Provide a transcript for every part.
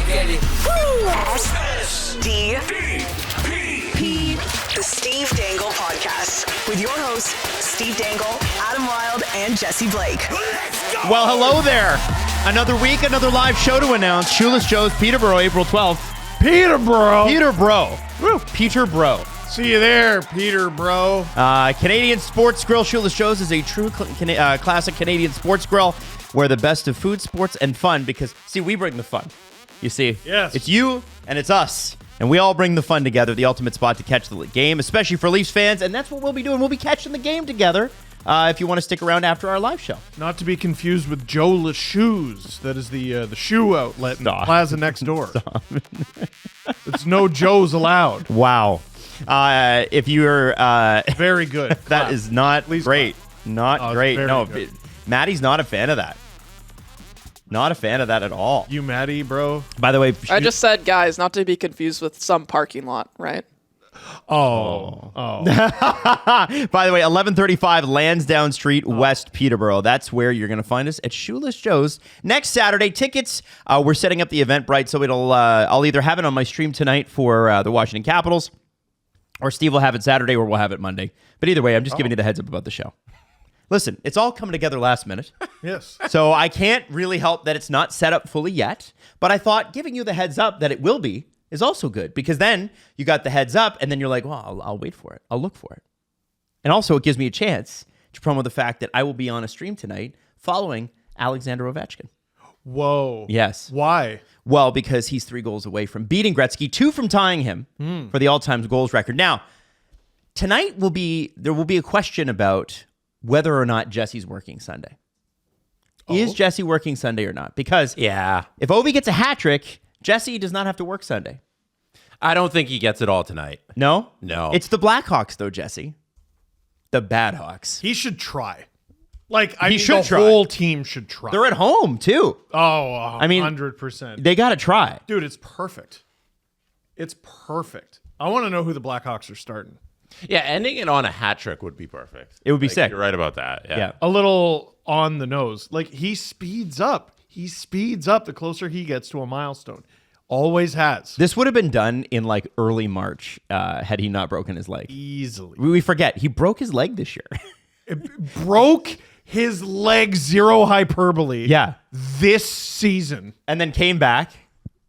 get it. SDP, the Steve Dangle Podcast, with your hosts, Steve Dangle, Adam Wilde, and Jesse Blake. Well, hello there. Another week, another live show to announce. Shoeless Joe's Peterborough, April 12th. Peterborough. Peterborough. See you there, Peter, bro. Canadian Sports Grill. Shoeless Joe's is a true classic Canadian sports grill where the best of food, sports, and fun, because, see, we bring the fun. You see? Yes. It's you and it's us. And we all bring the fun together, the ultimate spot to catch the game, especially for Leafs fans. And that's what we'll be doing. We'll be catching the game together if you want to stick around after our live show. Not to be confused with Joe LeShoes. That is the shoe outlet in the plaza next door. It's no Joes allowed. Wow. If you're... very good. That is not great. Not great. No, good. Maddie's not a fan of that. Not a fan of that at all. You Maddie, bro? By the way... I just said, guys, not to be confused with some parking lot, right? Oh. By the way, 1135 Lansdowne Street, West Peterborough. That's where you're going to find us at Shoeless Joe's next Saturday. Tickets, we're setting up the Eventbrite, so it'll I'll either have it on my stream tonight for the Washington Capitals, or Steve will have it Saturday, or we'll have it Monday. But either way, I'm just giving you the heads up about the show. Listen, it's all coming together last minute. Yes. So I can't really help that it's not set up fully yet, but I thought giving you the heads up that it will be is also good, because then you got the heads up and then you're like, well, I'll wait for it. I'll look for it. And also it gives me a chance to promo the fact that I will be on a stream tonight following Alexander Ovechkin. Whoa. Yes. Why? Well, because he's 3 goals away from beating Gretzky, 2 from tying him for the all-time goals record. Now, tonight there will be a question about whether or not Jesse's working Sunday. Is Jesse working Sunday or not? Because if Ovi gets a hat trick, Jesse does not have to work Sunday. I don't think he gets it all tonight. No? No. It's the Blackhawks, though, Jesse. The Bad Hawks. He should try. The try. whole team should try. They're at home, too. Oh, 100%. They got to try. Dude, it's perfect. It's perfect. I want to know who the Blackhawks are starting. Yeah, ending it on a hat trick would be perfect. It would be sick. You're right about that. Yeah. A little on the nose. He speeds up. He speeds up the closer he gets to a milestone. Always has. This would have been done in early March had he not broken his leg. Easily. We forget. He broke his leg this year. It broke his leg, zero hyperbole. Yeah. This season. And then came back.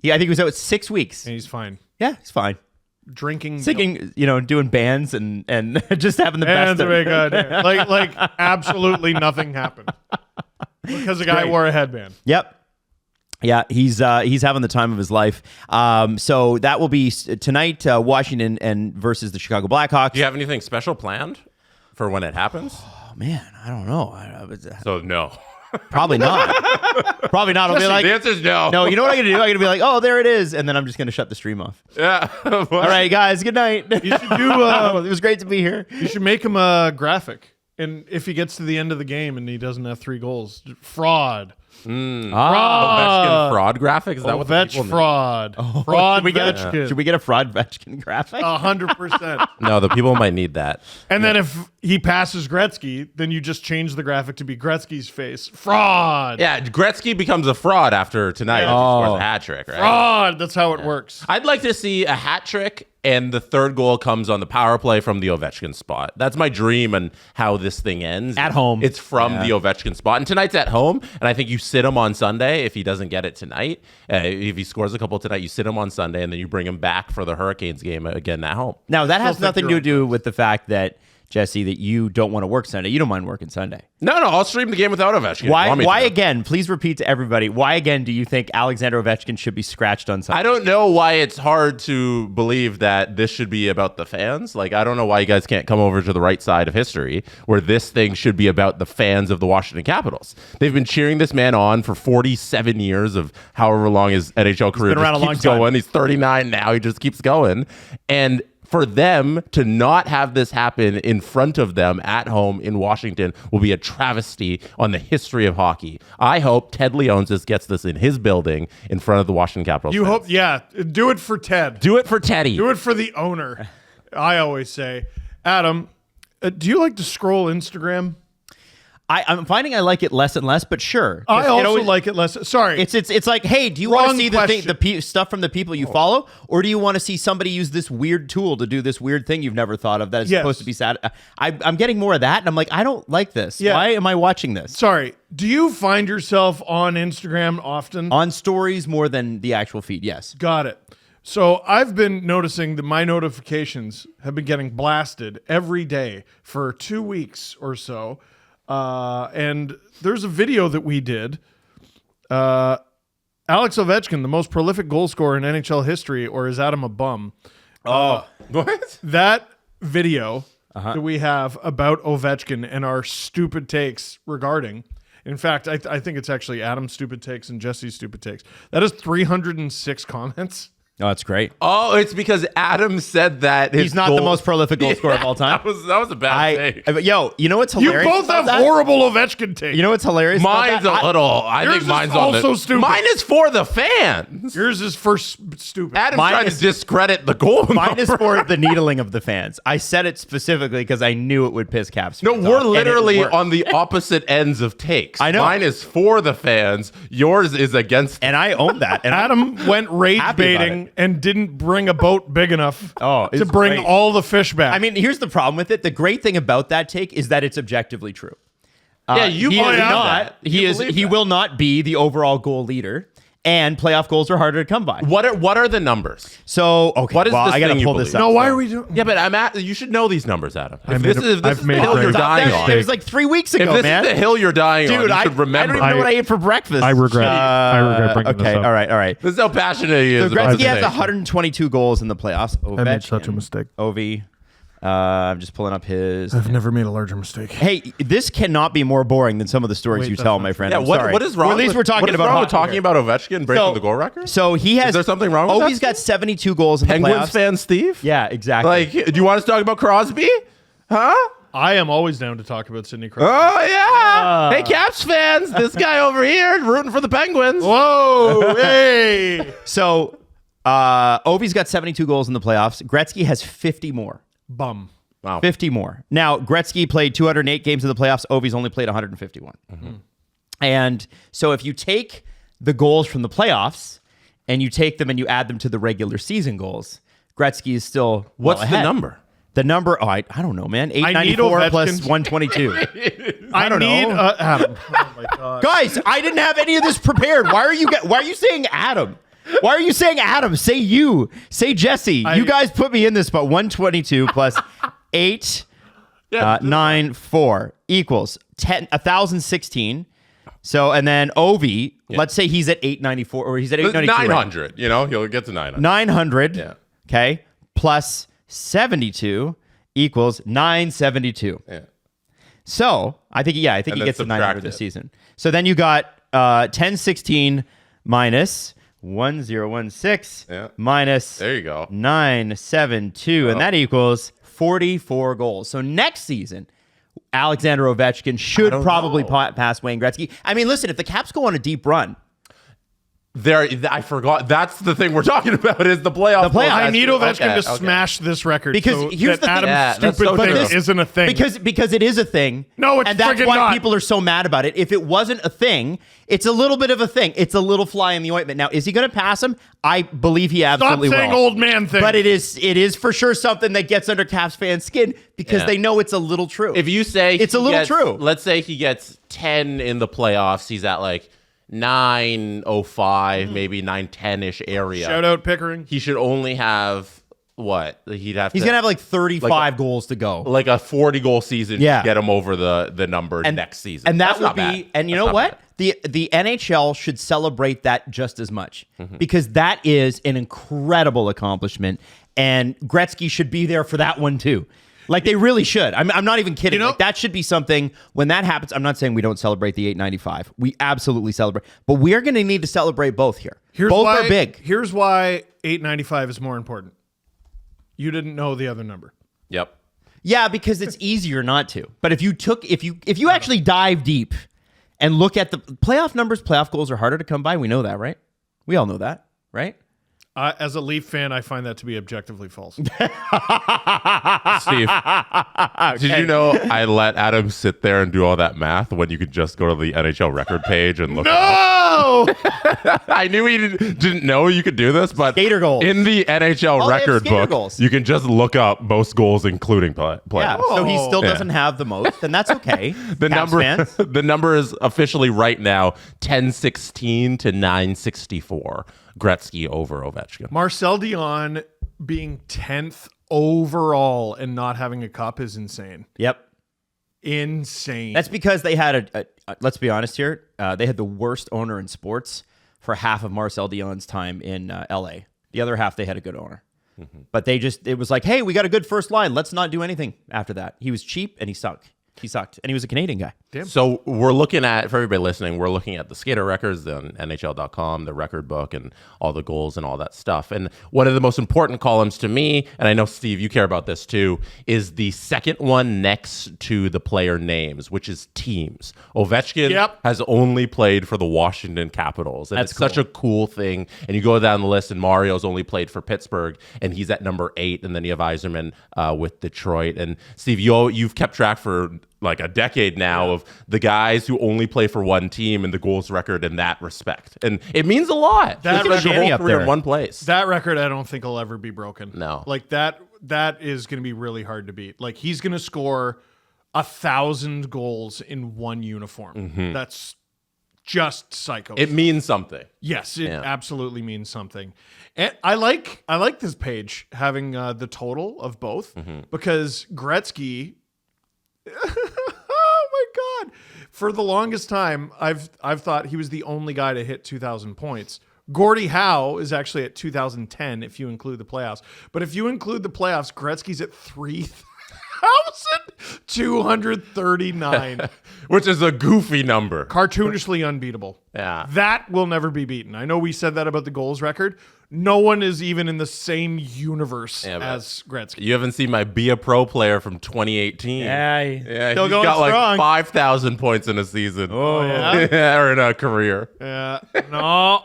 I think he was out 6 weeks. And he's fine. Yeah, he's fine. Drinking, singing, doing bands and just having the best. Oh my God. Like absolutely nothing happened because the guy wore a headband. Yep. Yeah, he's having the time of his life. So that will be tonight, Washington and versus the Chicago Blackhawks. Do you have anything special planned for when it happens? Oh man, I don't know. So no. Probably not. Probably not. I'll be like, the answer's no. No, you know what I'm going to do? I'm going to be like, oh, there it is. And then I'm just going to shut the stream off. Yeah. All right, guys. Good night. You should do, it was great to be here. You should make him a graphic. And if he gets to the end of the game and he doesn't have 3 goals, fraud. Ovechkin fraud graphic? Is that what the people fraud? Fraud Ovechkin. Should we get a fraud Ovechkin graphic? 100%. No, the people might need that. And then if he passes Gretzky, then you just change the graphic to be Gretzky's face. Fraud. Yeah, Gretzky becomes a fraud after tonight if he scores a hat trick, right? Fraud. That's how it works. I'd like to see a hat trick and the 3rd goal comes on the power play from the Ovechkin spot. That's my dream and how this thing ends. At home. It's from the Ovechkin spot. And tonight's at home, and I think you sit him on Sunday if he doesn't get it tonight. If he scores a couple tonight, you sit him on Sunday, and then you bring him back for the Hurricanes game again at home. Now, that has nothing to do with the fact that, Jesse, that you don't want to work Sunday. You don't mind working Sunday. No, I'll stream the game without Ovechkin. Why again? Please repeat to everybody. Why again do you think Alexander Ovechkin should be scratched on Sunday? I don't know why it's hard to believe that this should be about the fans. I don't know why you guys can't come over to the right side of history where this thing should be about the fans of the Washington Capitals. They've been cheering this man on for 47 years of however long his NHL career keeps going. He's 39 now. He just keeps going. And for them to not have this happen in front of them at home in Washington will be a travesty on the history of hockey. I hope Ted Leonsis gets this in his building in front of the Washington Capitals. You hope, yeah. Do it for Ted. Do it for Teddy. Do it for the owner. I always say. Adam, do you like to scroll Instagram? I'm finding I like it less and less, but sure. I also like it less. Sorry. It's like, hey, do you want Wrong to see question. stuff from the people you follow, or do you want to see somebody use this weird tool to do this weird thing you've never thought of that is Yes. supposed to be sad? I'm getting more of that, and I'm like, I don't like this. Yeah. Why am I watching this? Sorry. Do you find yourself on Instagram often? On stories more than the actual feed, yes. Got it. So I've been noticing that my notifications have been getting blasted every day for 2 weeks or so. And there's a video that we did. Alex Ovechkin, the most prolific goal scorer in NHL history, or is Adam a bum? What? That video that we have about Ovechkin and our stupid takes regarding. In fact, I think it's actually Adam's stupid takes and Jesse's stupid takes. That is 306 comments. Oh, that's great. Oh, it's because Adam said that He's not the most prolific goal scorer of all time. That was a bad take. Yo, you know what's You hilarious? both have about that? horrible Ovechkin takes. You know what's hilarious? about Mine's that? a little. I Yours think is mine's also stupid. Mine is for the fans. Yours is first stupid. Adam's Mine trying is- to discredit the goal. Mine is number. for the needling of the fans. I said it specifically because I knew it would piss Caps No, fans we're off, and it literally worked. on the opposite ends of takes. I know. Mine is for the fans. Yours is against. And I own that. And Adam went rage Happy about baiting and didn't bring a boat big enough Oh, to it's bring great. all the fish back. I mean, here's the problem with it. The great thing about that take is that it's objectively true. Yeah, you he believe is not. that. He You is. believe He that. will not be the overall goal leader. And playoff goals are harder to come by. What are the numbers? So okay, What is well, this I gotta thing you pull this believe? up. no, why So- are we doing? Yeah, but you should know these numbers, Adam. If I've this made is a- I've the made a hill great you're mistake. dying It on. was like 3 weeks If ago, this man. is the hill you're dying on, Dude, you I should remember. don't even know what I ate for breakfast. I regret bringing okay, this up. all right. This is how passionate he is. So about Gretzky the has take. 122 goals in the playoffs. I made Ovechkin, such a mistake. Ovi. I'm just pulling up his. I've never made a larger mistake. Hey, this cannot be more boring than some of the stories you that's tell, not my true. friend. Yeah, I'm what sorry. is wrong? Or at least with, we're talking what is about wrong with hockey talking here. about Ovechkin breaking the goal record. So he has. Is there something wrong with that? Ovi's got 72 goals in the Penguins playoffs. fan, Steve. Yeah, exactly. Like, do you want us to talk about Crosby? Huh? I am always down to talk about Sidney Crosby. Oh yeah. Hey, Caps fans, this guy over here rooting for the Penguins. Whoa, hey, So Ovi's got 72 goals in the playoffs. Gretzky has 50 more. bum. Wow. 50 more. Now, Gretzky played 208 games in the playoffs. Ovi's only played 151. And so if you take the goals from the playoffs and you take them and you add them to the regular season goals, Gretzky is still What's well the ahead. number? The number, I don't know, man. need 894 plus Ovechkin's- 122. I don't need know. Adam. Oh my god. Guys, I didn't have any of this prepared. Why are you saying Adam? Why are you saying Adam? Say you. Say Jesse. You guys put me in this spot. 122 plus 8 9 4 equals 1,016. So and then Ovi, let's say he's at 894 or he's at 892. 900. You know, he'll get to 900. 900. Yeah. Okay. Plus 72 equals 972. Yeah. So I think he And gets then to 900 subtract this it. season. So then you got 1016 minus 1016 Yeah. minus There you go. 972, and that equals 44 goals. So next season, Alexander Ovechkin should probably pass Wayne Gretzky. I mean, listen, if the Caps go on a deep run, I forgot. That's the thing we're talking about is the playoff. The playoff. I need Ovechkin Okay, to smash this record Because so here's that the thing- Adam's Yeah, that's stupid so thing true. isn't a thing. because it is a thing. No, it's and that's friggin' why not. people are so mad about it. If it wasn't a thing, it's a little bit of a thing. It's a little fly in the ointment. Now, is he going to pass him? I believe he Stop absolutely saying will. old man things. But it is for sure something that gets under Caps fans' skin because Yeah. they know it's a little true. If you say It's he a little gets- true. Let's say he gets 10 in the playoffs. He's at like 905, maybe 910-ish area. Shout out Pickering. He should only have what? He'd have He's to going to have like 35 goals to go. like a 40-goal season Yeah. to get him over the number next season. And that That's would not be, bad. and you That's know not what? bad. The NHL should celebrate that just as much because that is an incredible accomplishment, and Gretzky should be there for that one too. Like they really should. I'm not even kidding. You know- Like that should be something when that happens. I'm not saying we don't celebrate the 895. We absolutely celebrate, but we are going to need to celebrate both here. Both are big. Here's why 895 is more important. You didn't know the other number. Yep. Yeah, because it's easier not to. But if you actually dive deep and look at the playoff numbers, playoff goals are harder to come by. We know that, right? We all know that, right? As a Leaf fan, I find that to be objectively false. Steve, did you know I let Adam sit there and do all that math when you could just go to the NHL record page and look it up? I knew he didn't know you could do this, but Skater goals. in the NHL they have record skater book, goals. you can just look up most goals including play. Yeah, so he still Yeah. doesn't have the most, and that's okay. The Caps number, fans. the number is officially right now 1016 to 964. Gretzky over Ovechkin. Marcel Dion being 10th overall and not having a cup is insane. Yep. Insane. That's because they had let's be honest here, they had the worst owner in sports for half of Marcel Dion's time in LA. The other half, they had a good owner. But it was like, hey, we got a good first line. Let's not do anything after that. He was cheap and he sucked. He sucked. And he was a Canadian guy. So we're looking at, for everybody listening, we're looking at the skater records on NHL.com, the record book, and all the goals and all that stuff. And one of the most important columns to me, and I know, Steve, you care about this too, is the second one next to the player names, which is teams. Ovechkin has only played for the Washington Capitals. And That's it's such a cool thing. And you go down the list, and Mario's only played for Pittsburgh, and he's at number 8. And then you have Yzerman with Detroit. And Steve, you've kept track for like a decade now of the guys who only play for one team and the goals record in that respect. And it means a lot. That It's your Shanny whole up career there. in one place. That record, I don't think will ever be broken. No. Like that is going to be really hard to beat. Like he's going to score 1,000 goals in one uniform. That's just psycho. It means something. Yes, it absolutely means something. And I like this page having the total of both because Gretzky oh my God. For the longest time, I've thought he was the only guy to hit 2,000 points. Gordie Howe is actually at 2010 if you include the playoffs. But if you include the playoffs, Gretzky's at 3,239. Which is a goofy number. Cartoonishly unbeatable. Yeah. That will never be beaten. I know we said that about the goals record. No one is even in the same universe as Gretzky. You haven't seen my Be a Pro player from 2018. Yeah, Still going got strong. like 5,000 points in a season. Oh, yeah? Or in a career. No,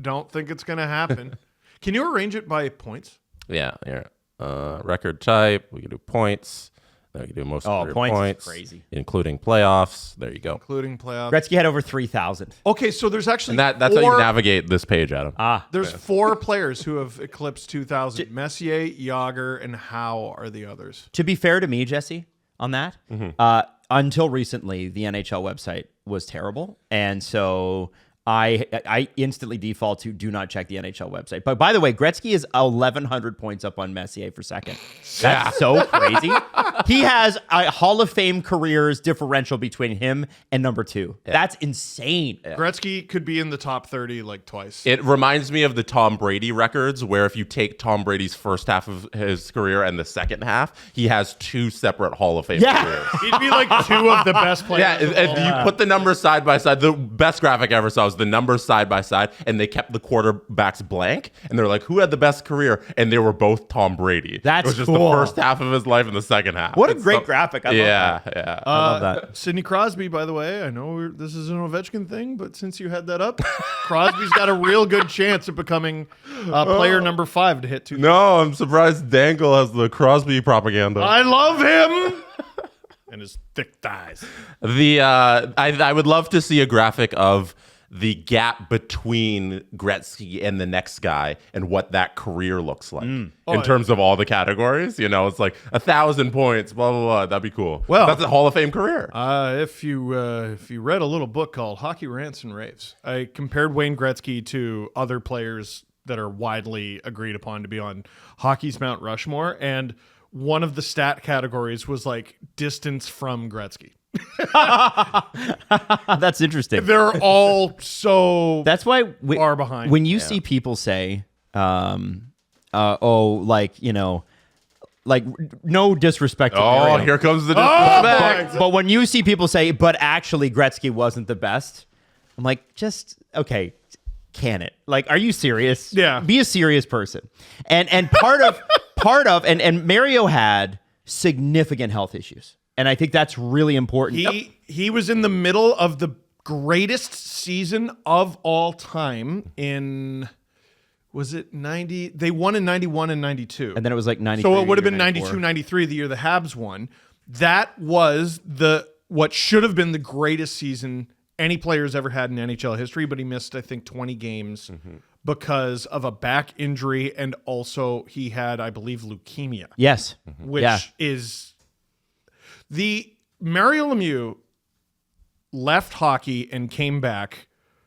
don't think it's going to happen. Can you arrange it by points? Yeah. Record type. We can do points. Then we can do most career points is crazy. Including playoffs. There you go. Including playoffs. Gretzky had over 3,000. Okay, so there's actually And that's how you navigate this page, Adam. There's 4 players who have eclipsed 2,000. Messier, Yager, and Howe are the others. To be fair to me, Jesse, on that, until recently, the NHL website was terrible. And so I instantly default to do not check the NHL website. But by the way, Gretzky is 1,100 points up on Messier for second. That's so crazy. He has a Hall of Fame careers differential between him and number 2. That's insane. Gretzky could be in the top 30 like twice. It reminds me of the Tom Brady records, where if you take Tom Brady's first half of his career and the second half, he has 2 separate Hall of Fame careers. He'd be like 2 of the best players. Yeah, if you put the numbers side by side, the best graphic I ever saw was the numbers side by side, and they kept the quarterbacks blank, and they're like, who had the best career? And they were both Tom Brady. That's it was just cool. the first half of his life and the second half. What a great graphic. I love that. Yeah. I love that. Sidney Crosby, by the way, I know this is an Ovechkin thing, but since you had that up, Crosby's got a real good chance of becoming player number 5 to hit 2,000. No, I'm surprised Dangle has the Crosby propaganda. I love him and his thick thighs. I would love to see a graphic of the gap between Gretzky and the next guy and what that career looks like in terms of all the categories. You know, it's like 1,000 points, blah, blah, blah. That'd be cool. Well, that's a Hall of Fame career. If you read a little book called Hockey Rants and Raves, I compared Wayne Gretzky to other players that are widely agreed upon to be on hockey's Mount Rushmore, and one of the stat categories was like distance from Gretzky. That's interesting. They're all so That's why far behind. When you see people say, like no disrespect to Mario. Here comes the disrespect. But when you see people say, but actually Gretzky wasn't the best, I'm like, just, okay, can it? Like, are you serious? Yeah. Be a serious person. And part of Mario had significant health issues. And I think that's really important. He was in the middle of the greatest season of all time in Was it 90? They won in 91 and 92. And then it was like 93. So it would have been or 92, 93, the year the Habs won. That was what should have been the greatest season any player's ever had in NHL history, but he missed, I think, 20 games because of a back injury, and also he had, I believe, leukemia. Yes. Which is the Mario Lemieux left hockey and came back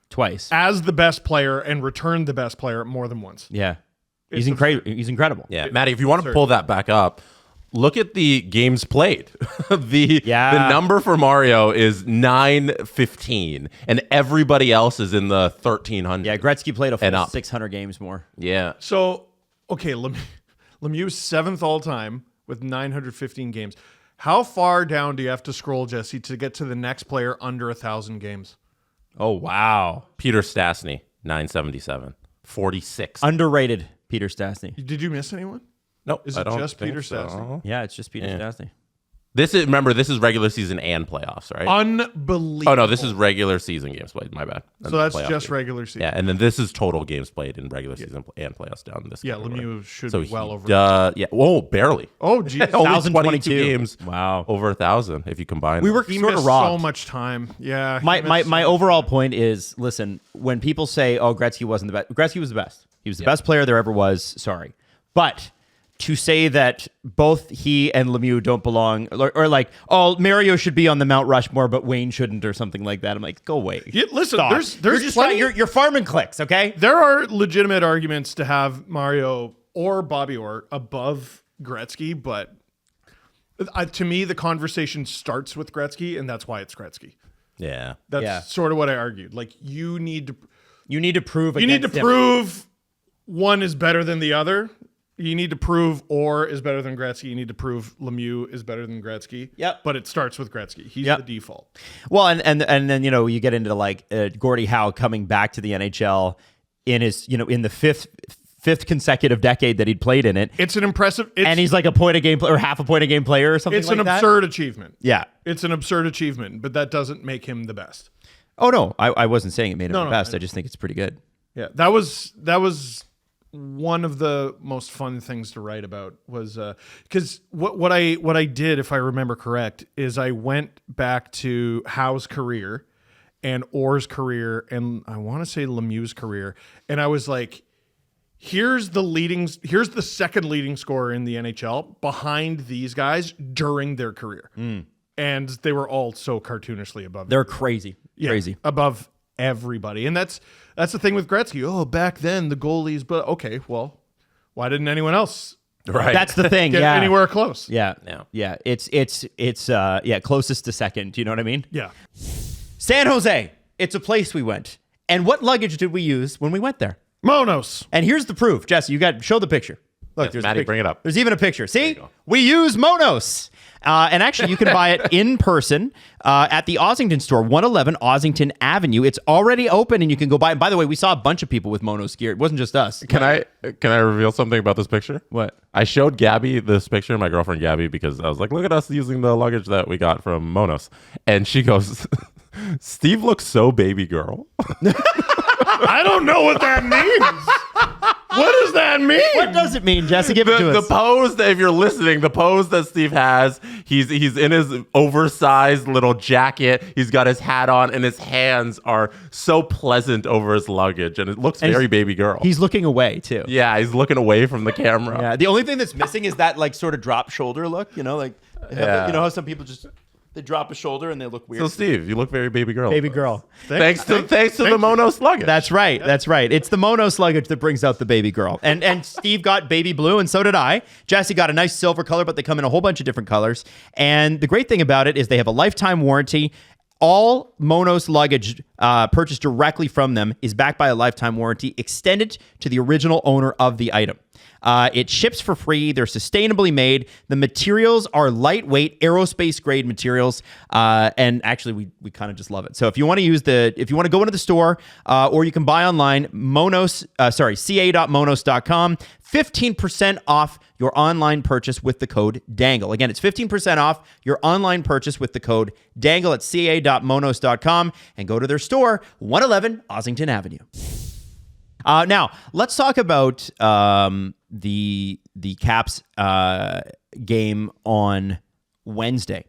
Twice. as the best player and returned the best player more than once. Yeah. He's incredible. Yeah, Maddie, if you want to pull that back up, look at the games played. the number for Mario is 915, and everybody else is in the 1300. Yeah, Gretzky played a full up. 600 games more. Yeah. So, okay, Lemieux seventh all time with 915 games. How far down do you have to scroll, Jesse, to get to the next player under 1,000 games? Oh, wow. Peter Stastny, 977, 46. Underrated Peter Stastny. Did you miss anyone? Nope. Is I it don't just think Peter so. Stastny? Yeah, it's just Peter Stastny. This is regular season and playoffs, right? Unbelievable. Oh no, this is regular season games played. My bad. And So that's playoff just game. regular season. Yeah, and then this is total games played in regular season and playoffs down in this. Yeah, category. Lemieux should So be well over. Yeah. Whoa, barely. Oh, geez. Only 1,022 games. Wow. Over 1,000 if you combine. We them. were He sort missed of robbed. so much time. Yeah. he My missed so overall point is, listen, when people say, "Oh, Gretzky wasn't the best," Gretzky was the best. He was the best player there ever was. Sorry, but to say that both he and Lemieux don't belong, or like, oh, Mario should be on the Mount Rushmore, but Wayne shouldn't, or something like that, I'm like, go away. Yeah, listen, Stop. there's you're just plenty- you're farming clicks, okay? There are legitimate arguments to have Mario or Bobby Orr above Gretzky, but to me, the conversation starts with Gretzky, and that's why it's Gretzky. Yeah. That's sort of what I argued. Like, you need to prove. You need to against him. prove one is better than the other. You need to prove Orr is better than Gretzky. You need to prove Lemieux is better than Gretzky. Yep. But it starts with Gretzky. He's Yep. the default. Well, and then you get into like Gordie Howe coming back to the NHL in his in the fifth consecutive decade that he'd played in it, It's an impressive. and he's like a point a game or half a point a game player or something. It's like an that. absurd achievement. Yeah. It's an absurd achievement, but that doesn't make him the best. Oh no, I wasn't saying it made him No, the no, best. I- I just think it's pretty good. Yeah, that was one of the most fun things to write about was because what I did, if I remember correct, is I went back to Howe's career and Orr's career and I want to say Lemieux's career, and I was like, here's the second leading scorer in the NHL behind these guys during their career, and they were all so cartoonishly above. They're crazy, crazy. Above everybody. And that's the thing with Gretzky. Oh, back then the goalies, but okay, well, why didn't anyone else Right. That's the thing. get yeah. anywhere close? Yeah. Yeah. Yeah. It's closest to second. Do you know what I mean? Yeah. San Jose. It's a place we went. And what luggage did we use when we went there? Monos. And here's the proof. Jesse, show the picture. Look, Yes, there's Maddie, a picture. bring it up. There's even a picture. See? go. We use Monos. And actually, you can buy it in person at the Ossington store, 111 Ossington Avenue. It's already open, and you can go buy it. By the way, we saw a bunch of people with Monos gear. It wasn't just us. Can I reveal something about this picture? What? I showed Gabby this picture, my girlfriend Gabby, because I was like, look at us using the luggage that we got from Monos. And she goes, Steve looks so baby girl. I don't know what that means. What does that mean? What does it mean, Jesse? Give it to The us. pose that, if you're listening, the pose that Steve has, he's in his oversized little jacket. He's got his hat on, and his hands are so pleasant over his luggage, and it looks And very he's- baby girl. He's looking away, too. Yeah, he's looking away from the camera. Yeah, the only thing that's missing is that like sort of drop shoulder look, like Yeah. you know how some people just they drop a shoulder and they look weird. So Steve, you look very baby girl. Baby girl. Thanks to the Monos luggage. That's right. That's right. It's the Monos luggage that brings out the baby girl. And Steve got baby blue, and so did I. Jesse got a nice silver color, but they come in a whole bunch of different colors. And the great thing about it is they have a lifetime warranty. All Monos luggage purchased directly from them is backed by a lifetime warranty extended to the original owner of the item. It ships for free. They're sustainably made. The materials are lightweight, aerospace grade materials, and actually, we kind of just love it. So if you want to go into the store, or you can buy online, ca.monos.com, 15% off your online purchase with the code DANGLE. Again, it's 15% off your online purchase with the code DANGLE at ca.monos.com, and go to their store, 111 Ossington Avenue. Now let's talk about the Caps game on Wednesday.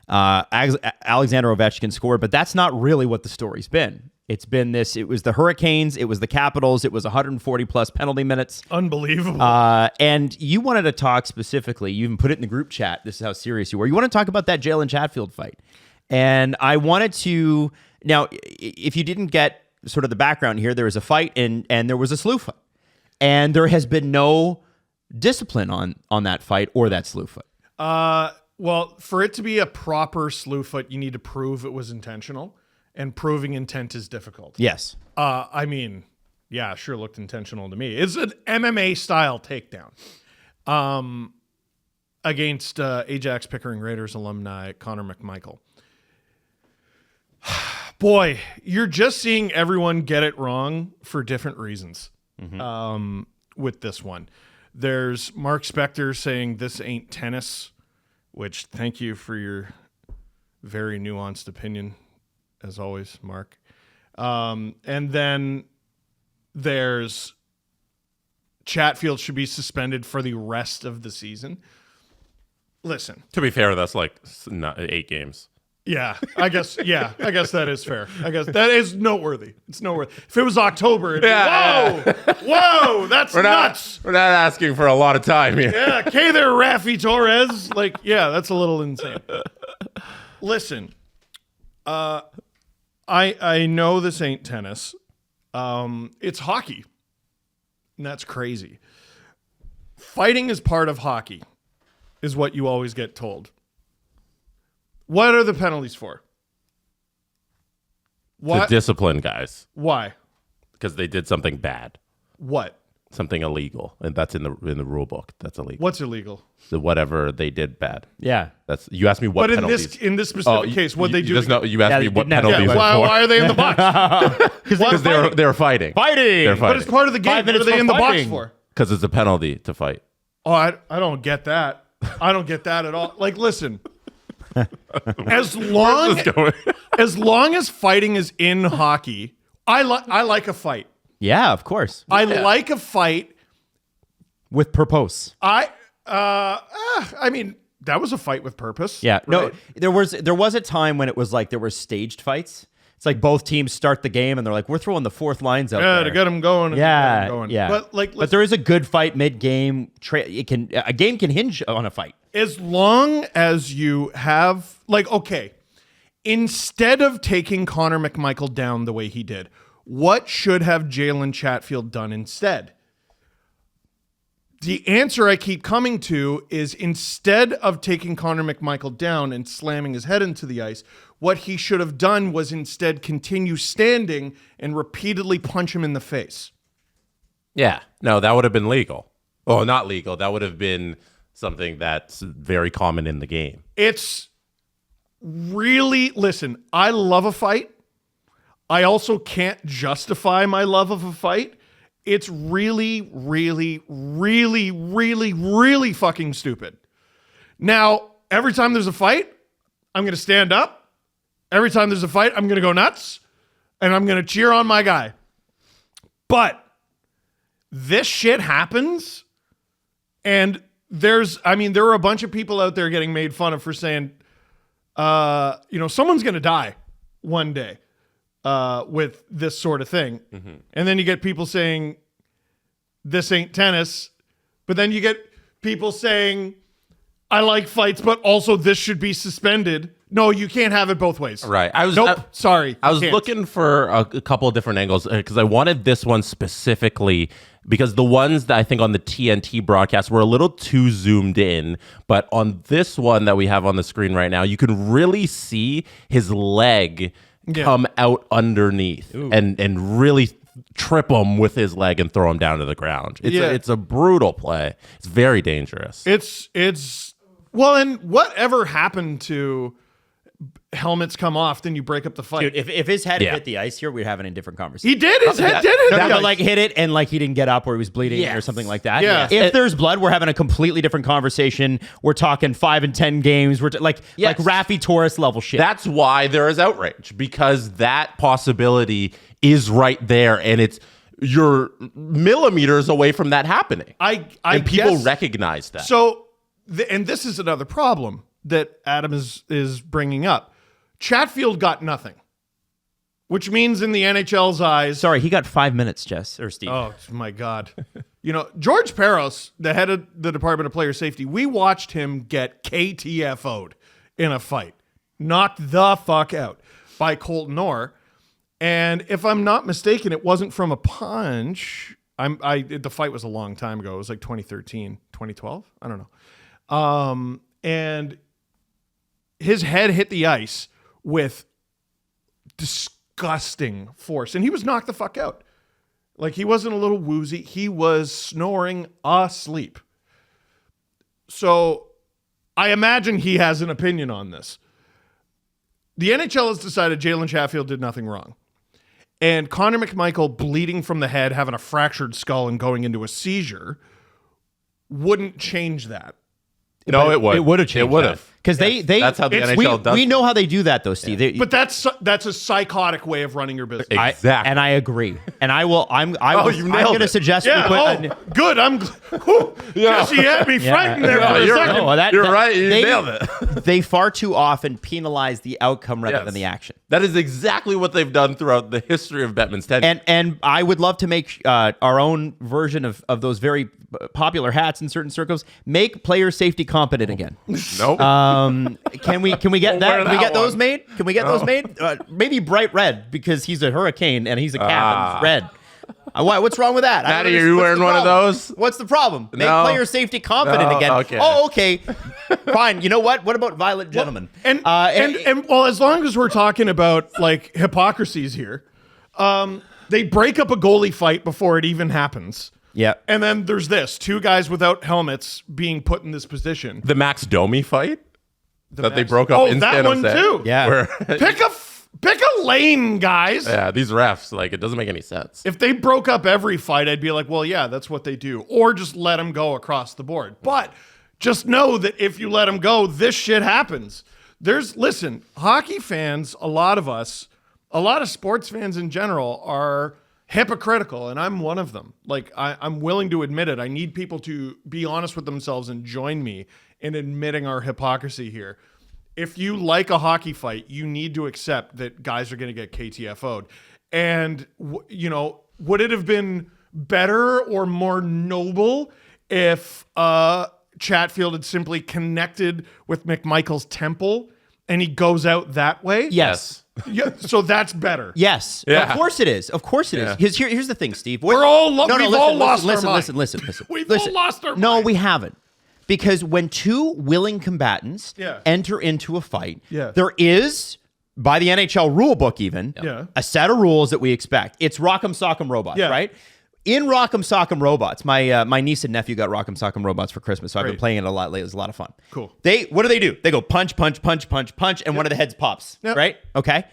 Alexander Ovechkin scored, but that's not really what the story's been. It's been this. It was the Hurricanes. It was the Capitals. It was 140 plus penalty minutes. Unbelievable. And you wanted to talk specifically. You even put it in the group chat. This is how serious you were. You want to talk about that Jalen Chatfield fight. And I wanted to. Now, if you didn't get sort of the background here, there was a fight and there was a Slew fight. And there has been no discipline on that fight or that Slew fight. Well, for it to be a proper Slew foot, you need to prove it was intentional. And proving intent is difficult. Yes. I mean, yeah, sure looked intentional to me. It's an MMA style takedown against Ajax Pickering Raiders alumni Connor McMichael. Boy, you're just seeing everyone get it wrong for different reasons with this one. There's Mark Spector saying this ain't tennis, which thank you for your very nuanced opinion. As always, Mark. And then there's Chatfield should be suspended for the rest of the season. Listen. To be fair, that's like 8 games. Yeah, I guess that is fair. I guess that is noteworthy. It's noteworthy. If it was October, it'd be, whoa, that's nuts. We're not asking for a lot of time here. Yeah, okay there, Rafi Torres. Like, yeah, that's a little insane. Listen, I know this ain't tennis. It's hockey. And that's crazy. Fighting is part of hockey, is what you always get told. What are the penalties for? To discipline guys. Why? Because they did something bad. What? Something illegal. And that's in the rule book. That's illegal. What's illegal? So whatever they did bad. Yeah. That's you asked me what but penalties. in this specific case, what they do? You asked me what penalties. Why are they in the box? Because they were fighting. But it's part of the game. What are they in the box for? Because it's a penalty to fight. Oh, I don't get that. I don't get that at all. Like, listen. As long as fighting is in hockey, I like a fight. Yeah, of course. I like a fight with purpose. I mean, that was a fight with purpose. Yeah. Right? No, there was a time when it was like there were staged fights. It's like both teams start the game and they're like, we're throwing the fourth lines out there to get them going. Yeah. But there is a good fight mid game. A game can hinge on a fight. As long as you have, like, okay, instead of taking Connor McMichael down the way he did, what should have Jalen Chatfield done instead? The answer I keep coming to is instead of taking Connor McMichael down and slamming his head into the ice, what he should have done was instead continue standing and repeatedly punch him in the face. Yeah. No, that would have been legal. Oh, not legal. That would have been something that's very common in the game. It's really, listen, I love a fight. I also can't justify my love of a fight. It's really, really, really, really, really fucking stupid. Now, every time there's a fight, I'm going to stand up. Every time there's a fight, I'm going to go nuts. And I'm going to cheer on my guy. But this shit happens. And there are a bunch of people out there getting made fun of for saying, someone's going to die one day. With this sort of thing. Mm-hmm. And then you get people saying, this ain't tennis. But then you get people saying, I like fights, but also this should be suspended. No, you can't have it both ways. Right. Sorry. I was looking for a couple of different angles because I wanted this one specifically because the ones that I think on the TNT broadcast were a little too zoomed in. But on this one that we have on the screen right now, you can really see his leg come out underneath and really trip him with his leg and throw him down to the ground. It's a brutal play. It's very dangerous. Well, and whatever happened to helmets come off, then you break up the fight. Dude, if his head hit the ice here, we'd have a different conversation. He did. His head did hit the ice. Hit it and like he didn't get up or he was bleeding or something like that. Yeah. If there's blood, we're having a completely different conversation. We're talking 5 and 10 games. We're like Rafi Torres level shit. That's why there is outrage, because that possibility is right there, and it's you're millimeters away from that happening. And people guess, recognize that. So, and this is another problem that Adam is bringing up. Chatfield got nothing, which means in the NHL's eyes. Sorry, he got 5 minutes, Jess or Steve. Oh my God! George Peros, the head of the Department of Player Safety, we watched him get KTFO'd in a fight, knocked the fuck out by Colton Orr. And if I'm not mistaken, it wasn't from a punch. The fight was a long time ago. It was like 2013, 2012. I don't know. And his head hit the ice with disgusting force. And he was knocked the fuck out. Like, he wasn't a little woozy. He was snoring asleep. So I imagine he has an opinion on this. The NHL has decided Jalen Chatfield did nothing wrong. And Connor McMichael bleeding from the head, having a fractured skull and going into a seizure wouldn't change that. No, it would. It would have changed. It would have. Because That's how the NHL does We it. know how they do that, though, Steve. Yeah. But that's a psychotic way of running your business. Exactly. And I agree. And I'm you going nailed to it. suggest Yeah, we put good. Jesse had me frightened there for a you're second. right. You're right. You nailed it. They far too often penalize the outcome rather Yes. than the action. That is exactly what they've done throughout the history of Bettman's tenure. And I would love to make our own version of those very popular hats in certain circles. Make player safety competent again. Nope. Can we get that? wear Can we that get those one. made? Can we get those made? Maybe bright red because he's a hurricane and he's a captain. Red. What's wrong with that? Matty, What's are you the wearing one of problem? those? What's the problem? Make No. player safety competent No, again. okay. Oh, okay. Fine. You know what? What about violent gentlemen? And well, as long as we're talking about like hypocrisies here, they break up a goalie fight before it even happens. Yeah. And then there's this: two guys without helmets being put in this position. The Max Domi fight that they broke up Oh, in that San one Jose. too. Yeah. Where, Pick a lane, guys. yeah, these refs, like, it doesn't make any sense. If they broke up every fight, I'd be like, well, yeah, that's what they do. Or just let them go across the board. But just know that if you let them go, this shit happens. Listen, hockey fans, a lot of sports fans in general are hypocritical, and I'm one of them. Like, I'm willing to admit it. I need people to be honest with themselves and join me in admitting our hypocrisy here. If you like a hockey fight, you need to accept that guys are going to get KTFO'd. And, would it have been better or more noble if Chatfield had simply connected with McMichael's temple and he goes out that way? Yes. Yeah, so that's better. Yes. Yeah. Of course it is. Of course it is. Yeah. Because here's the thing, Steve. We've all lost our Listen. mind. We've Listen. all lost our No, mind. we haven't. Because when two willing combatants Yeah. enter into a fight, Yeah. there is, by the NHL rule book even, Yeah. a set of rules that we expect. It's Rock'em Sock'em Robots, Yeah. right? In Rock'em Sock'em Robots, my niece and nephew got Rock'em Sock'em Robots for Christmas, so I've been Great. playing it a lot lately. It was a lot of fun. Cool. What do? They go punch, punch, punch, punch, punch, and one of the heads pops, Yep. right? Okay.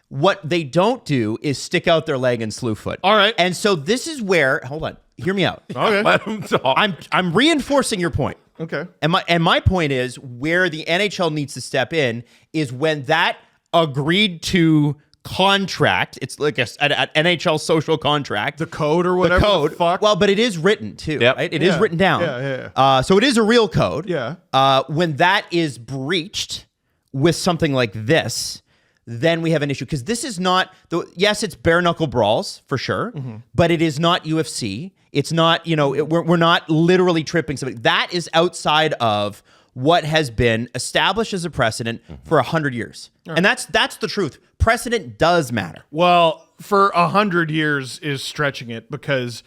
What they don't do is stick out their leg and slew foot. All right. And so this is where, hold on, hear me out. Okay. Let them talk. I'm reinforcing your point. Okay. And my point is where the NHL needs to step in is when that agreed to contract, it's like an NHL social contract. The code or whatever. The code. the fuck. Well, but it is written too, Yep. right? It is Yeah. written down. Yeah. So it is a real code. Yeah. When that is breached with something like this, then we have an issue. Because this is not, yes, it's bare knuckle brawls for sure, but it is not UFC. It's not, we're not literally tripping somebody. That is outside of what has been established as a precedent for 100 years. And that's the truth. Precedent does matter. Well, for 100 years is stretching it, because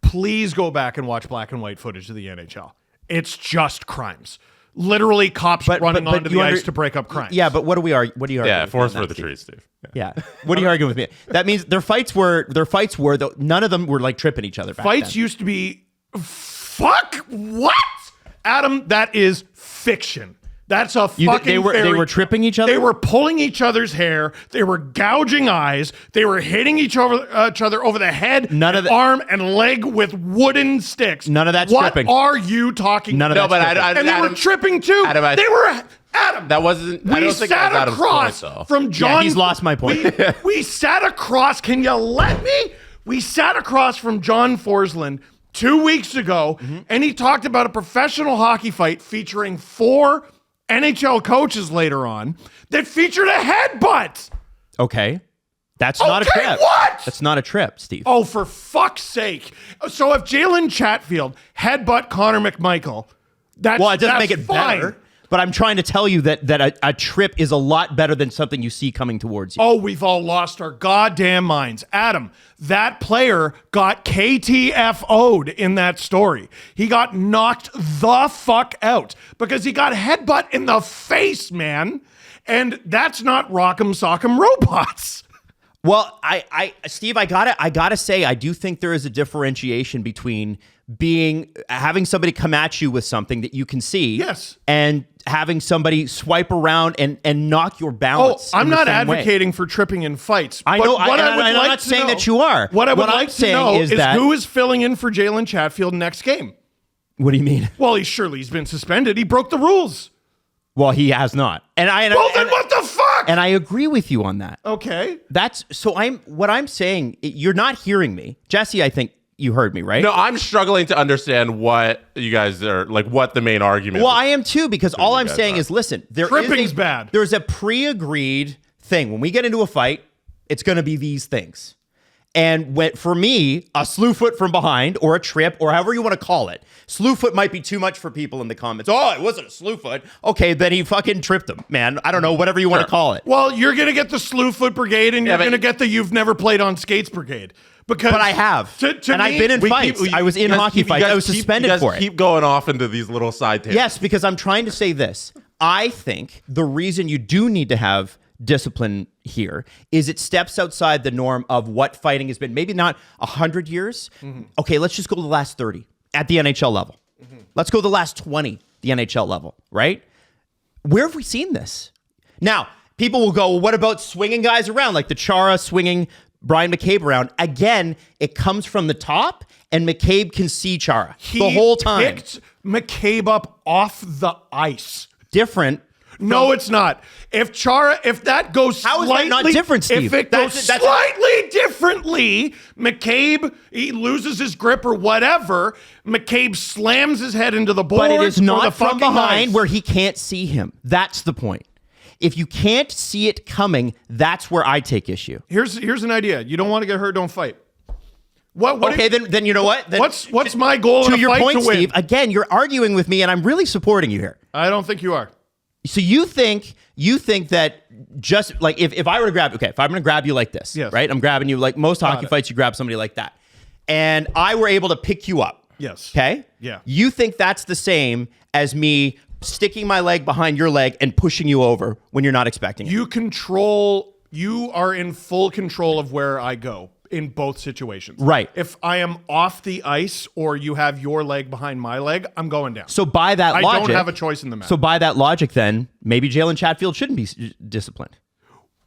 please go back and watch black and white footage of the NHL. It's just crimes. Literally cops running onto the ice to break up crimes. Yeah, but what are you arguing? yeah, with forest on for that, the Steve? trees, Steve. Yeah. What are you arguing with me? That means their fights were though, none of them were like tripping each other back Fights then. used to be what? Adam, that is fiction. That's a fucking they were fairy tale. tripping each other? They were pulling each other's hair. They were gouging eyes. They were hitting each other over the head, arm, and leg with wooden sticks. None of that's what tripping. Are you talking None of about? that's tripping. And they were tripping too. Adam, Adam. That wasn't. I We don't think sat that was Adam's across point, though. from John. Yeah, he's lost my point. We sat across. Can you let me We sat across from John Forsland 2 weeks ago, and he talked about a professional hockey fight featuring 4 NHL coaches later on that featured a headbutt. Okay. That's not a trip. What? That's not a trip, Steve. Oh, for fuck's sake. So if Jalen Chatfield headbutt Connor McMichael, that's Well, it doesn't make it fine. better, but I'm trying to tell you that a trip is a lot better than something you see coming towards you. Oh, we've all lost our goddamn minds. Adam, that player got KTFO'd in that story. He got knocked the fuck out because he got headbutt in the face, man. And that's not Rock'em Sock'em Robots. Well, Steve, I gotta say, I do think there is a differentiation between having somebody come at you with something that you can see, Yes, and having somebody swipe around and knock your Oh, balance. I'm in the not same way. advocating for tripping in fights. I but know, what I would I'm like not to saying know- that you are. What I would What I'm like to saying know is is that- who is filling in for Jalen Chatfield next game. What do you mean? Well, he's been suspended. He broke the rules. Well, he has not, Well, then what the fuck? and I agree with you on that. Okay. What I'm saying. You're not hearing me, Jesse. I think you heard me, right? No, I'm struggling to understand what you guys are like. What the main argument? Well, I am too, because all I'm guys saying are. is, listen, Tripping's bad. There's a pre-agreed thing. When we get into a fight, it's going to be these things. And for me, a slew foot from behind or a trip or however you want to call it, slew foot might be too much for people in the comments. Oh, it wasn't a slew foot. Okay, then he fucking tripped him, man. I don't know, whatever you want to call it. Well, you're going to get the slew foot brigade and you're but- going to get the you've never played on skates brigade. Because But I have. To And I've me- been in fights. I was in hockey fights. I was suspended for it. Keep going off into these little side tangents. Yes, because I'm trying to say this. I think the reason you do need to have discipline here is it steps outside the norm of what fighting has been. Maybe not 100 years. Okay, let's just go to the last 30 at the NHL level. Let's go to the last 20, the NHL level, right? Where have we seen this? Now, people will go, well, what about swinging guys around, like the Chara swinging Brian McCabe around? Again, it comes from the top, and McCabe can see Chara the whole time. Picked McCabe up off the ice. Different. No, it's not. If that goes How is slightly, that not different, Steve? If it goes That's- slightly differently, McCabe, he loses his grip or whatever, McCabe slams his head into the board. But it is or the not from fucking behind ice. where he can't see him. That's the point. If you can't see it coming, that's where I take issue. Here's an idea. You don't want to get hurt, don't fight. What Okay, then you know what? Then, what's my goal in to a your fight point, to win? Steve, again, you're arguing with me, and I'm really supporting you here. I don't think you are. So you think that just like if I were to grab, okay, if I'm going to grab you like this, Yes. right? I'm grabbing you like most hockey it. fights, you grab somebody like that. And I were able to pick you up. Yes. Okay? Yeah. You think that's the same as me sticking my leg behind your leg and pushing you over when you're not expecting it. You are in full control of where I go in both situations. Right. If I am off the ice or you have your leg behind my leg, I'm going down. So by that I logic, don't have a choice in the matter. So by that logic, then maybe Jalen Chatfield shouldn't be disciplined.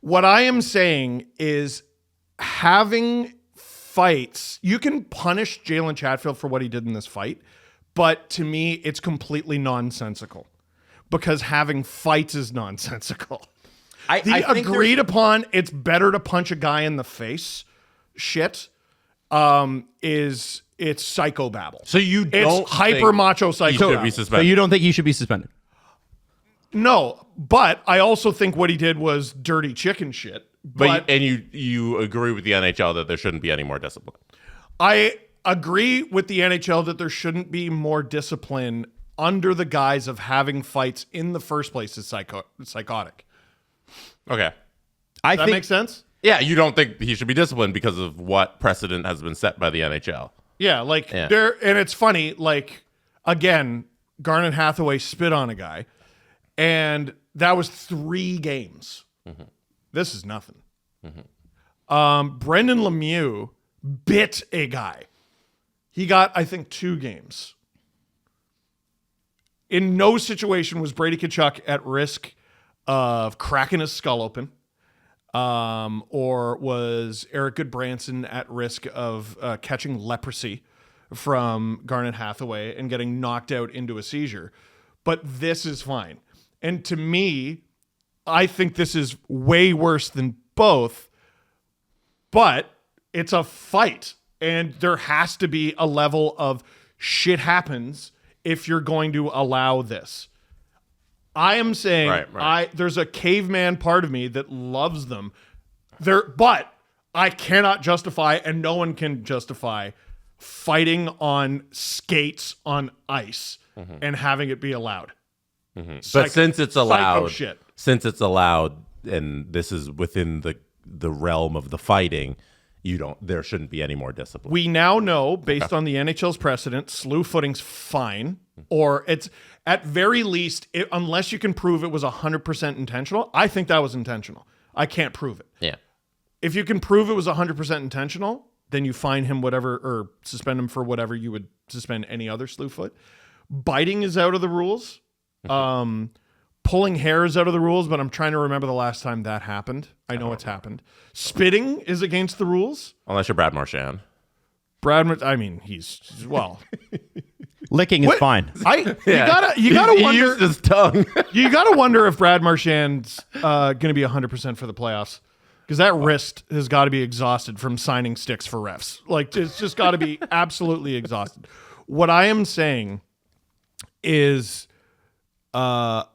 What I am saying is having fights, you can punish Jalen Chatfield for what he did in this fight, but to me, it's completely nonsensical because having fights is nonsensical. I think Agreed upon, it's better to punch a guy in the face. Shit, it's psychobabble. So you don't It's hyper think macho he should be psychobabble. So suspended. you don't think he should be suspended? No, but I also think what he did was dirty chicken shit. But you agree with the NHL that there shouldn't be any more discipline. I agree with the NHL that there shouldn't be more discipline under the guise of having fights in the first place is psychotic. Okay. I That think makes sense? Yeah, you don't think he should be disciplined because of what precedent has been set by the NHL. Yeah, there, and it's funny, like, again, Garnet Hathaway spit on a guy, and that was 3 games. Mm-hmm. This is nothing. Brendan Lemieux bit a guy. He got, I think, 2 games. In no situation was Brady Tkachuk at risk of cracking his skull open. Or was Eric Goodbranson at risk of catching leprosy from Garnet Hathaway and getting knocked out into a seizure. But this is fine. And to me, I think this is way worse than both. But It's a fight, and there has to be a level of shit happens if you're going to allow this. I am saying there's a caveman part of me that loves them. But I cannot justify, and no one can justify, fighting on skates on ice and having it be allowed. But since it's allowed, shit. and this is within the realm of the fighting, there shouldn't be any more discipline. We now know, based on the NHL's precedent, slew footing's fine, or it's at very least, unless you can prove it was 100% intentional. I think that was intentional. I can't prove it. Yeah. If you can prove it was 100% intentional, then you fine him whatever, or suspend him for whatever you would suspend any other slew foot. Biting is out of the rules. Pulling hair is out of the rules, but I'm trying to remember the last time that happened. I know it's happened. Spitting is against the rules. Unless you're Brad Marchand. He's well. Licking is fine. You gotta wonder. He used his tongue. You gotta wonder if Brad Marchand's gonna be 100% for the playoffs, because that wrist has got to be exhausted from signing sticks for refs. Like, it's just got to be absolutely exhausted. What I am saying is, our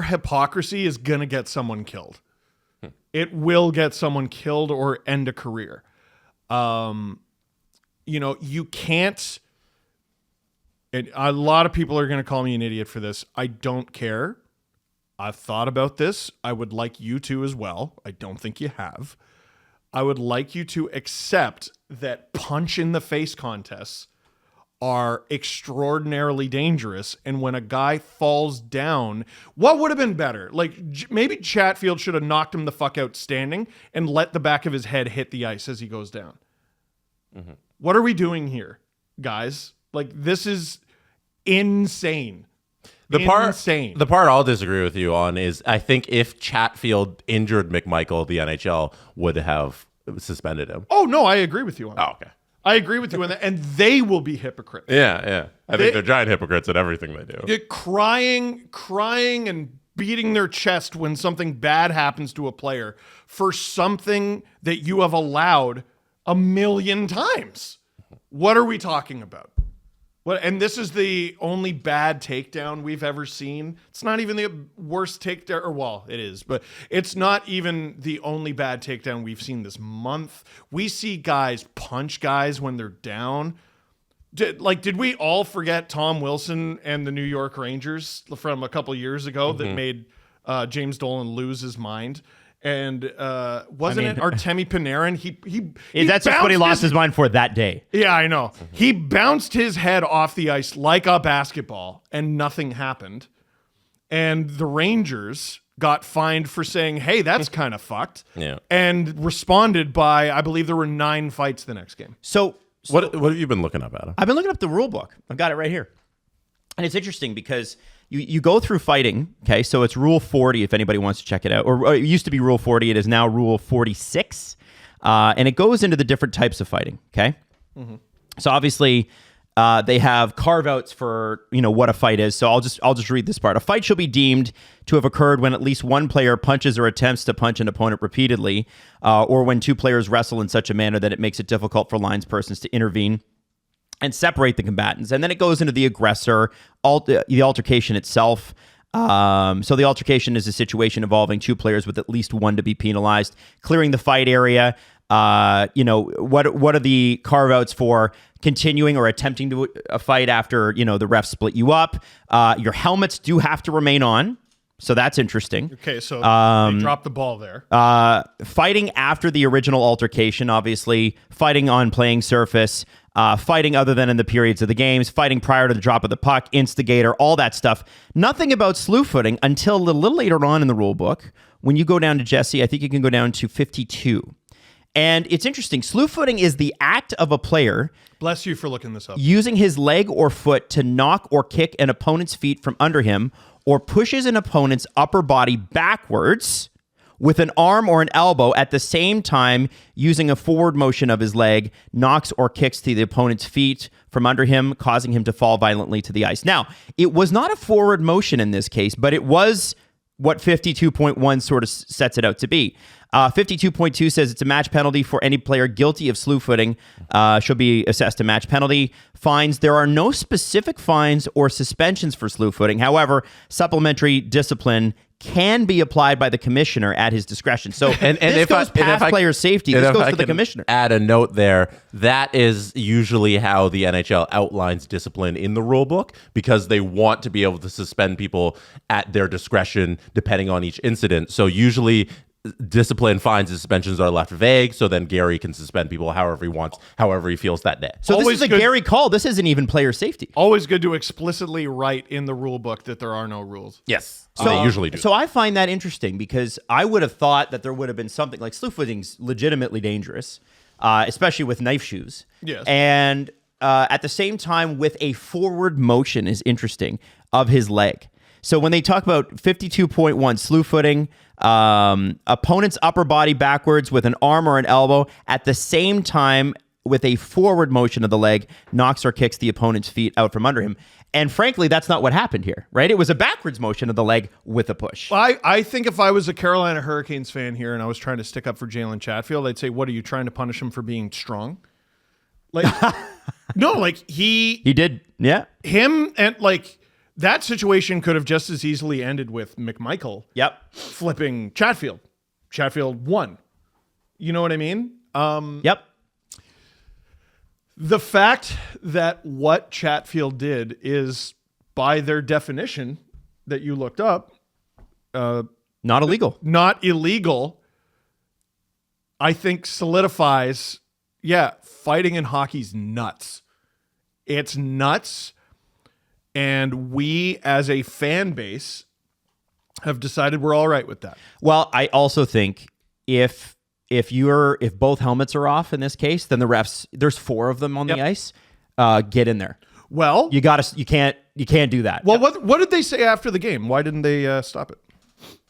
hypocrisy is gonna get someone killed. It will get someone killed or end a career. You can't. And a lot of people are going to call me an idiot for this. I don't care. I've thought about this. I would like you to as well. I don't think you have. I would like you to accept that punch in the face contests are extraordinarily dangerous. And when a guy falls down, what would have been better? Like, maybe Chatfield should have knocked him the fuck out standing and let the back of his head hit the ice as he goes down. What are we doing here, guys? Like, this is insane. The part I'll disagree with you on is, I think if Chatfield injured McMichael, the NHL would have suspended him. Oh, no, I agree with you on that. Oh, okay. I agree with you on that. And they will be hypocrites. Yeah. I think they're giant hypocrites at everything they do. They're crying and beating their chest when something bad happens to a player for something that you have allowed 1,000,000 times. What are we talking about? And this is the only bad takedown we've ever seen. It's not even the worst takedown, or well, it is, but it's not even the only bad takedown we've seen this month. We see guys punch guys when they're down. Did we all forget Tom Wilson and the New York Rangers from a couple years ago that made James Dolan lose his mind? And it Artemi Panarin? That's just what he lost his mind for that day. Yeah, I know. He bounced his head off the ice like a basketball, and nothing happened. And the Rangers got fined for saying, hey, that's kind of fucked. Yeah. And responded by, I believe there were 9 fights the next game. So what have you been looking up, Adam? I've been looking up the rule book. I've got it right here. And it's interesting because you go through fighting, okay? So it's Rule 40 if anybody wants to check it out. Or it used to be Rule 40. It is now Rule 46. And it goes into the different types of fighting, okay? So obviously they have carve-outs for, what a fight is. So I'll just read this part. A fight shall be deemed to have occurred when at least one player punches or attempts to punch an opponent repeatedly, or when 2 players wrestle in such a manner that it makes it difficult for linespersons to intervene and separate the combatants. And then it goes into the aggressor, the altercation itself. So the altercation is a situation involving 2 players with at least one to be penalized. Clearing the fight area. What are the carve-outs for continuing or attempting to a fight after, the ref split you up? Your helmets do have to remain on. So that's interesting. Okay, so they dropped the ball there. Fighting after the original altercation, obviously. Fighting on playing surface. Fighting other than in the periods of the games, fighting prior to the drop of the puck, instigator, all that stuff. Nothing about slew footing until a little later on in the rule book. When you go down to Jesse, I think you can go down to 52. And it's interesting. Slew footing is the act of a player, bless you for looking this up, using his leg or foot to knock or kick an opponent's feet from under him, or pushes an opponent's upper body backwards with an arm or an elbow at the same time, using a forward motion of his leg, knocks or kicks to the opponent's feet from under him, causing him to fall violently to the ice. Now, it was not a forward motion in this case, but it was what 52.1 sort of sets it out to be. 52.2 says it's a match penalty for any player guilty of slew footing should be assessed a match penalty. Fines, there are no specific fines or suspensions for slew footing. However, supplementary discipline can be applied by the commissioner at his discretion. So this goes past player safety. This goes to the commissioner. Add a note there. That is usually how the NHL outlines discipline in the rule book, because they want to be able to suspend people at their discretion depending on each incident. So usually discipline, fines, and suspensions are left vague, so then Gary can suspend people however he wants, however he feels that day. So this is a Gary call. This isn't even player safety. Always good to explicitly write in the rule book that there are no rules. Yes. So they usually do. So I find that interesting, because I would have thought that there would have been something like slew footing's legitimately dangerous, especially with knife shoes. Yes. And at the same time, with a forward motion is interesting of his leg. So when they talk about 52.1 slew footing, opponent's upper body backwards with an arm or an elbow at the same time with a forward motion of the leg knocks or kicks the opponent's feet out from under him. And frankly, that's not what happened here, right? It was a backwards motion of the leg with a push. I think if I was a Carolina Hurricanes fan here and I was trying to stick up for Jalen Chatfield, I'd say, what, are you trying to punish him for being strong? Like, no, like He did, yeah. him and like that situation could have just as easily ended with McMichael Yep. flipping Chatfield. Chatfield won. You know what I mean? Yep. The fact that what Chatfield did is, by their definition that you looked up, Not illegal. not illegal, I think solidifies, fighting in hockey's nuts. It's nuts. And we, as a fan base, have decided we're all right with that. Well, I also think if both helmets are off in this case, then the refs, there's 4 of them on the ice, get in there. Well, You can't do that. well, what did they say after the game? Why didn't they stop it?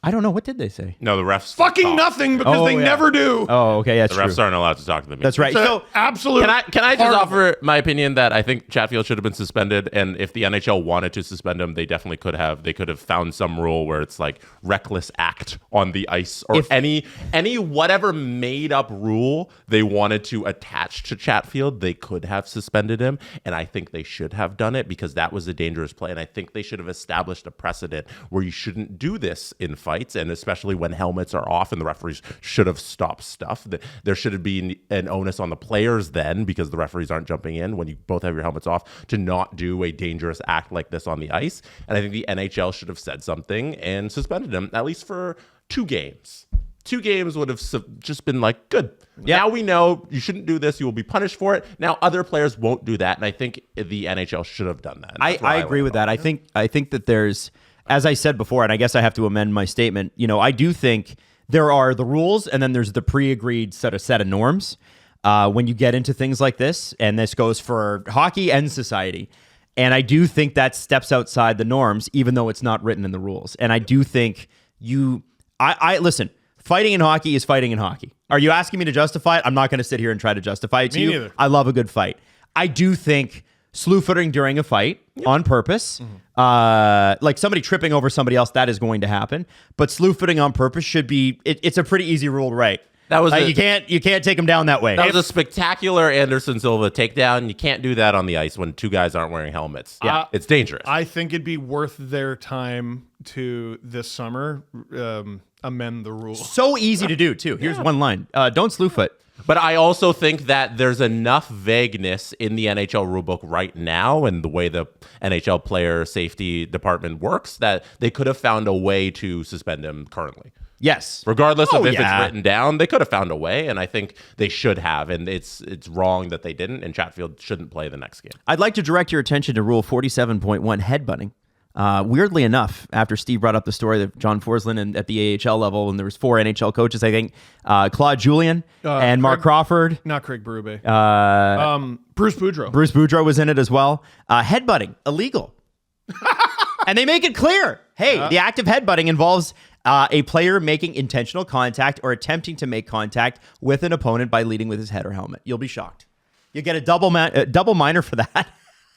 I don't know. What did they say? No, the refs Fucking talk. nothing, because Oh, they yeah. never do. Oh, okay. That's The refs true. aren't allowed to talk to them. That's right. It's So absolute. Can I just horrible. offer my opinion that I think Chatfield should have been suspended, and if the NHL wanted to suspend him, they definitely could have. They could have found some rule where it's like reckless act on the ice, or any whatever made up rule they wanted to attach to Chatfield, they could have suspended him, and I think they should have done it, because that was a dangerous play, and I think they should have established a precedent where you shouldn't do this in fights, and especially when helmets are off, and the referees should have stopped stuff. There should have been an onus on the players then, because the referees aren't jumping in when you both have your helmets off, to not do a dangerous act like this on the ice. And I think the NHL should have said something and suspended him, at least for 2 games. 2 games would have just been like, good. Yeah. Now we know you shouldn't do this. You will be punished for it. Now other players won't do that. And I think the NHL should have done that. I agree with that. I think that there's, as I said before, and I guess I have to amend my statement, I do think there are the rules, and then there's the pre-agreed set of norms when you get into things like this, and this goes for hockey and society. And I do think that steps outside the norms, even though it's not written in the rules. And I do think listen, fighting in hockey is fighting in hockey. Are you asking me to justify it? I'm not going to sit here and try to justify it to Me you. neither. I love a good fight. I do think slew footing during a fight on purpose, like somebody tripping over somebody else, that is going to happen. But slew footing on purpose should be, it's a pretty easy rule to write. That was you can't take them down that way. That was a spectacular Anderson Silva takedown. You can't do that on the ice when 2 guys aren't wearing helmets. Yeah, it's dangerous. I think it'd be worth their time to this summer amend the rules. So easy to do too. Here's one line: don't slew foot. But I also think that there's enough vagueness in the NHL rulebook right now and the way the NHL player safety department works that they could have found a way to suspend him currently. Yes. Regardless of if yeah. it's written down, they could have found a way, and I think they should have. And it's wrong that they didn't, and Chatfield shouldn't play the next game. I'd like to direct your attention to Rule 47.1, headbutting. Weirdly enough, after Steve brought up the story of John Forsland and at the AHL level, and there was 4 NHL coaches, I think, Claude Julien and Mark Crawford. Not Craig Berube. Bruce Boudreau was in it as well. Headbutting, illegal. And they make it clear. Hey, the act of headbutting involves a player making intentional contact or attempting to make contact with an opponent by leading with his head or helmet. You'll be shocked. You get a double minor for that.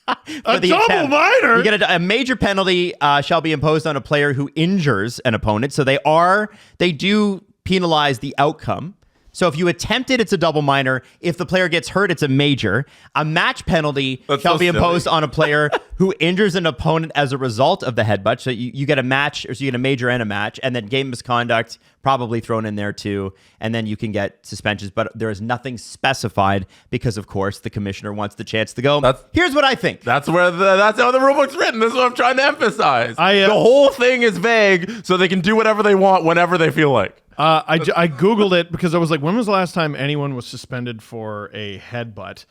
A double minor? You get a major penalty shall be imposed on a player who injures an opponent. So they do penalize the outcome. So if you attempt it, it's a double minor. If the player gets hurt, it's a major. A match penalty shall be imposed on a player who injures an opponent as a result of the headbutt. So you get a match, or so you get a major and a match, and then game misconduct probably thrown in there too. And then you can get suspensions, but there is nothing specified because, of course, the commissioner wants the chance to go. Here's what I think. That's how the rulebook's written. This is what I'm trying to emphasize. The whole thing is vague, so they can do whatever they want whenever they feel like. I Googled it because I was like, when was the last time anyone was suspended for a headbutt?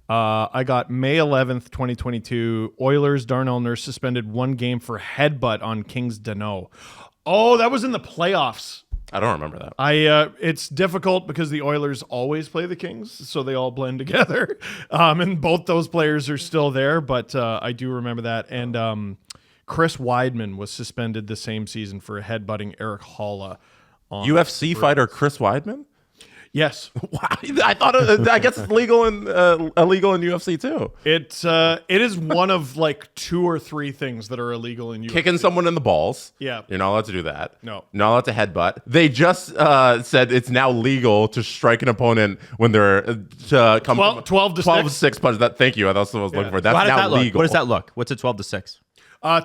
I got May 11th, 2022. Oilers, Darnell Nurse suspended 1 game for headbutt on Kings Danault. Oh, that was in the playoffs. I don't remember that. It's difficult because the Oilers always play the Kings, so they all blend together. And both those players are still there, but I do remember that. And Chris Weidman was suspended the same season for headbutting Eric Halla. UFC fighter Chris Weidman? Yes. Wow. I guess it's legal and illegal in UFC too. It is one of like 2 or 3 things that are illegal in UFC. Kicking someone in the balls. Yeah. You're not allowed to do that. No. Not allowed to headbutt. They just said it's now legal to strike an opponent when they're 12 to 6 punch. Thank you. That's what I was looking for. That's now legal. What does that look? What's a 12 to 6?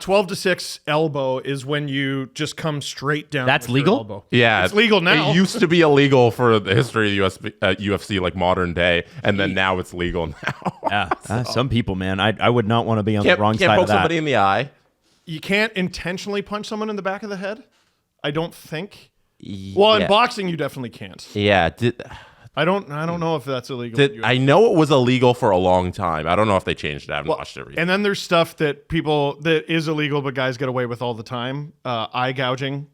12 to 6 elbow is when you just come straight down. That's with your legal? elbow. Yeah, it's legal now. It used to be illegal for the history of UFC, like modern day, and then now it's legal now. Yeah, some people, man, I would not want to be on the wrong side Can't of poke that. somebody in the eye. You can't intentionally punch someone in the back of the head. I don't think. Well, in boxing, you definitely can't. Yeah. I don't know if that's illegal. I know it was illegal for a long time. I don't know if they changed it. I haven't watched it recently. And then there's stuff that is illegal, but guys get away with all the time. Eye gouging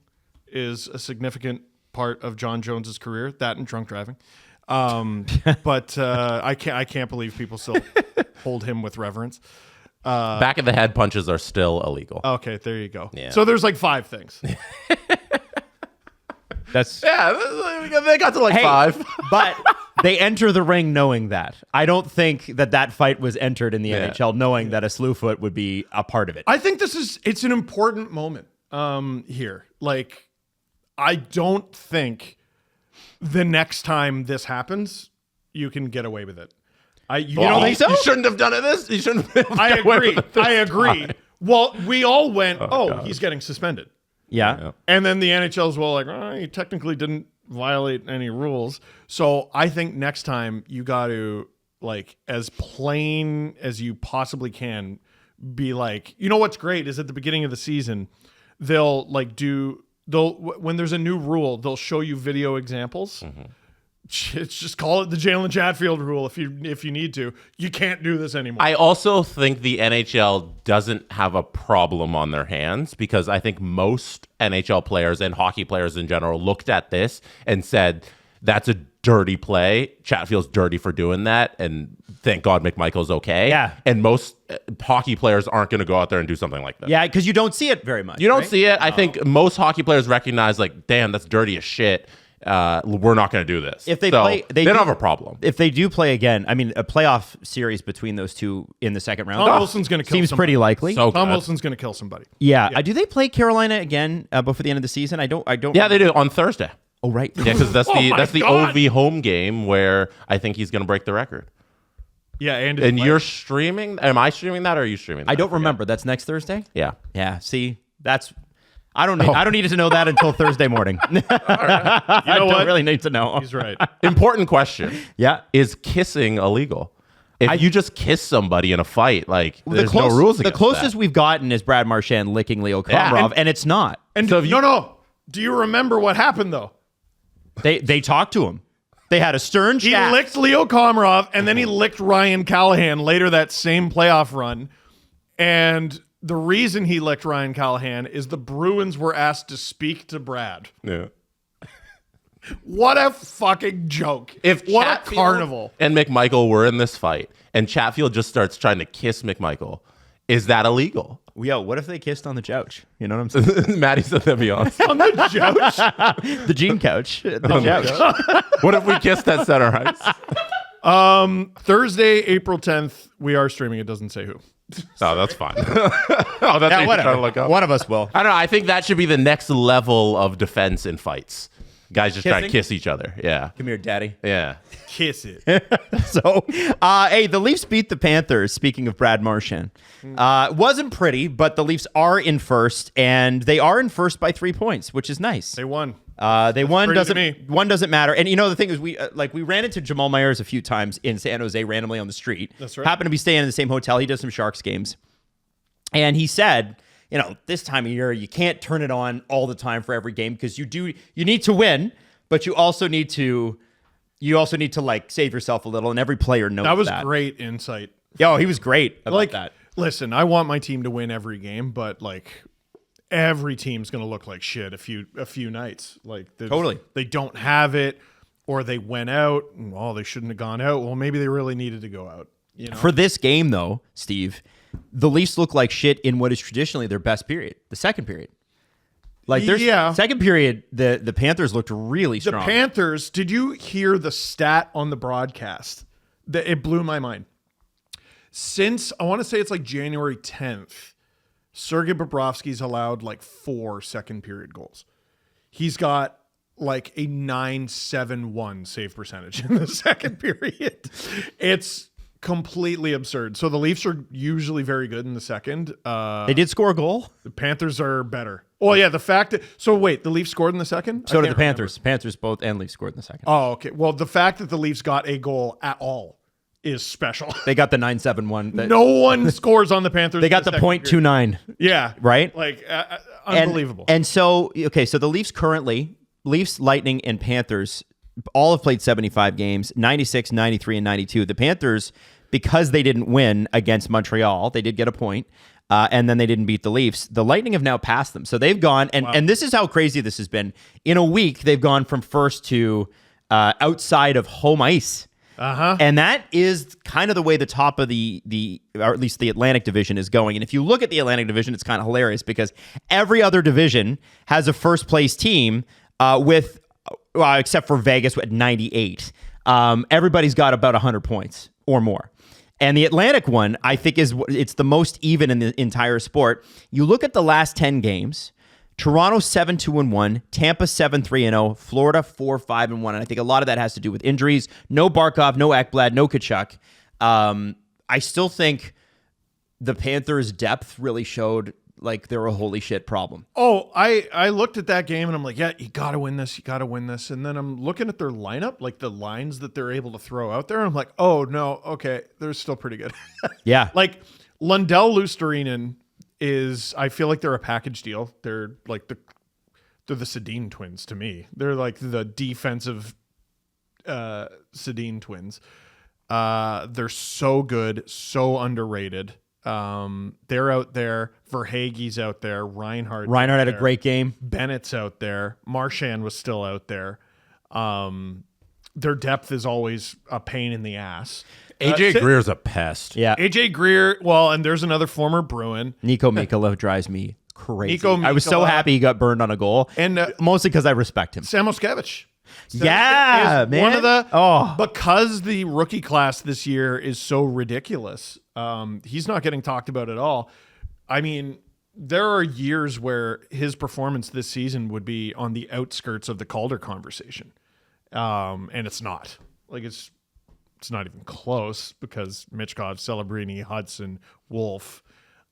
is a significant part of John Jones's career. That and drunk driving. But I can't believe people still hold him with reverence. Back of the head punches are still illegal. Okay, there you go. Yeah. So there's like 5 things. They got to like 5. But they enter the ring knowing that. I don't think that fight was entered in the NHL knowing that a slew foot would be a part of it. I think it's an important moment here. Like, I don't think the next time this happens, you can get away with it. You don't think so? You shouldn't have done it. You shouldn't have I agree. Well, we all went, he's getting suspended. Yeah. And then the NHL's he technically didn't violate any rules. So I think next time you got to, like, as plain as you possibly can, be like, you know what's great is at the beginning of the season, when there's a new rule, they'll show you video examples. Mm-hmm. Just call it the Jalen Chatfield rule if you need to. You can't do this anymore. I also think the NHL doesn't have a problem on their hands because I think most NHL players and hockey players in general looked at this and said, that's a dirty play. Chatfield's dirty for doing that. And thank God McMichael's okay. Yeah. And most hockey players aren't going to go out there and do something like that. Yeah, because you don't see it very much. You don't see it. I think most hockey players recognize, like, damn, that's dirty as shit. We're not going to do this. If they they don't have a problem. If they do play again, I mean, a playoff series between those two in the second round. Tom Wilson's going to kill seems somebody. pretty likely. So Tom good. Wilson's going to kill somebody. Yeah. Do they play Carolina again before the end of the season? I don't. Yeah, they do on Thursday. Oh, right. Yeah, because that's the God. OV home game where I think he's going to break the record. Yeah, and you're streaming. Am I streaming that or are you streaming that? I don't remember. That's next Thursday. Yeah. Yeah. See, that's. I don't need to know that until Thursday morning. You know I don't really need to know. He's right. Important question. Yeah. Is kissing illegal? If you just kiss somebody in a fight, like there's no rules against the closest that. we've gotten is Brad Marchand licking Leo Komarov, and it's not. And So if you- no. Do you remember what happened though? They talked to him. They had a stern He chat. licked Leo Komarov, and then he licked Ryan Callahan later that same playoff run. And the reason he licked Ryan Callahan is the Bruins were asked to speak to Brad. Yeah. What a fucking joke. If what Chatfield a carnival. and McMichael were in this fight, and Chatfield just starts trying to kiss McMichael, is that illegal? Yo, what if they kissed on the couch? You know what I'm saying? Maddie said that'd be awesome. On the couch? The Gene couch. The couch. What if we kissed at center ice? Thursday, April 10th, we are streaming. It doesn't say who. Oh, that's fine. That's what you're trying to look up. One of us will. I don't know. I think that should be the next level of defense in fights. Guys just trying to Kissing? kiss each other. Yeah. Come here, daddy. Yeah. Kiss it. So, hey, the Leafs beat the Panthers. Speaking of Brad Marchand, wasn't pretty, but the Leafs are in first, and they are in first by 3 points, which is nice. They won. They won. pretty to me. One doesn't matter. And the thing is, we ran into Jamal Myers a few times in San Jose randomly on the street. That's right. Happened to be staying in the same hotel. He does some Sharks games, and he said, this time of year you can't turn it on all the time for every game because you need to win, but you also need to like save yourself a little, and every player knows That was great insight. Yo, he was great about that. Listen, I want my team to win every game, but every team's going to look like shit a few nights. Totally. They don't have it, or they went out. And, they shouldn't have gone out. Well, maybe they really needed to go out. For this game, though, Steve, the Leafs look like shit in what is traditionally their best period, the second period. Second period, the Panthers looked really strong. The Panthers, did you hear the stat on the broadcast? It blew my mind. Since, I want to say it's January 10th, Sergei Bobrovsky's allowed 4 second period goals. He's got a 9.71 save percentage in the second period. It's completely absurd. So the Leafs are usually very good in the second. They did score a goal. The Panthers are better. Oh yeah, the fact that the Leafs scored in the second. So did the Panthers. Panthers both and Leafs scored in the second. Oh, okay. Well, the fact that the Leafs got a goal at all is special. They got the 9.71. No one scores on the Panthers. They got the .29. Yeah, right. Unbelievable. And so so the Leafs currently, Lightning, and Panthers all have played 75 games, 96, 93, and 92. The Panthers, because they didn't win against Montreal, they did get a point, and then they didn't beat the Leafs. The Lightning have now passed them. So they've gone, and this is how crazy this has been. In a week, they've gone from first to outside of home ice. And that is kind of the way the top of the or at least the Atlantic Division is going. And if you look at the Atlantic Division, it's kind of hilarious because every other division has a first place team with except for Vegas at 98. Everybody's got about 100 points or more. And the Atlantic one, I think, it's the most even in the entire sport. You look at the last 10 games. Toronto 7-2-1, Tampa 7-3-0, Florida 4-5-1, and I think a lot of that has to do with injuries. No Barkov, no Ekblad, no Tkachuk. I still think the Panthers' depth really showed they're a holy shit problem. Oh, I looked at that game and I'm like, yeah, you got to win this. You got to win this. And then I'm looking at their lineup, the lines that they're able to throw out there. And I'm like, oh, no, okay, they're still pretty good. Yeah. Lundell Luostarinen is, I feel like they're a package deal. They're the Sedin twins to me. They're the defensive Sedin twins. They're so good, so underrated. They're out there. Verhaeghe's out there. Reinhardt had a great game. Bennett's out there. Marchand was still out there. Their depth is always a pain in the ass. AJ Greer's a pest. Yeah. AJ Greer, and there's another former Bruin. Nico Mikkola drives me crazy. Nico I was so Mikkola. happy he got burned on a goal, And mostly because I respect him. Sam Oskevich. Yeah, is man. One of the because the rookie class this year is so ridiculous. He's not getting talked about at all. I mean, there are years where his performance this season would be on the outskirts of the Calder conversation, and it's not. It's not even close because Michkov, Celebrini, Hudson, Wolf,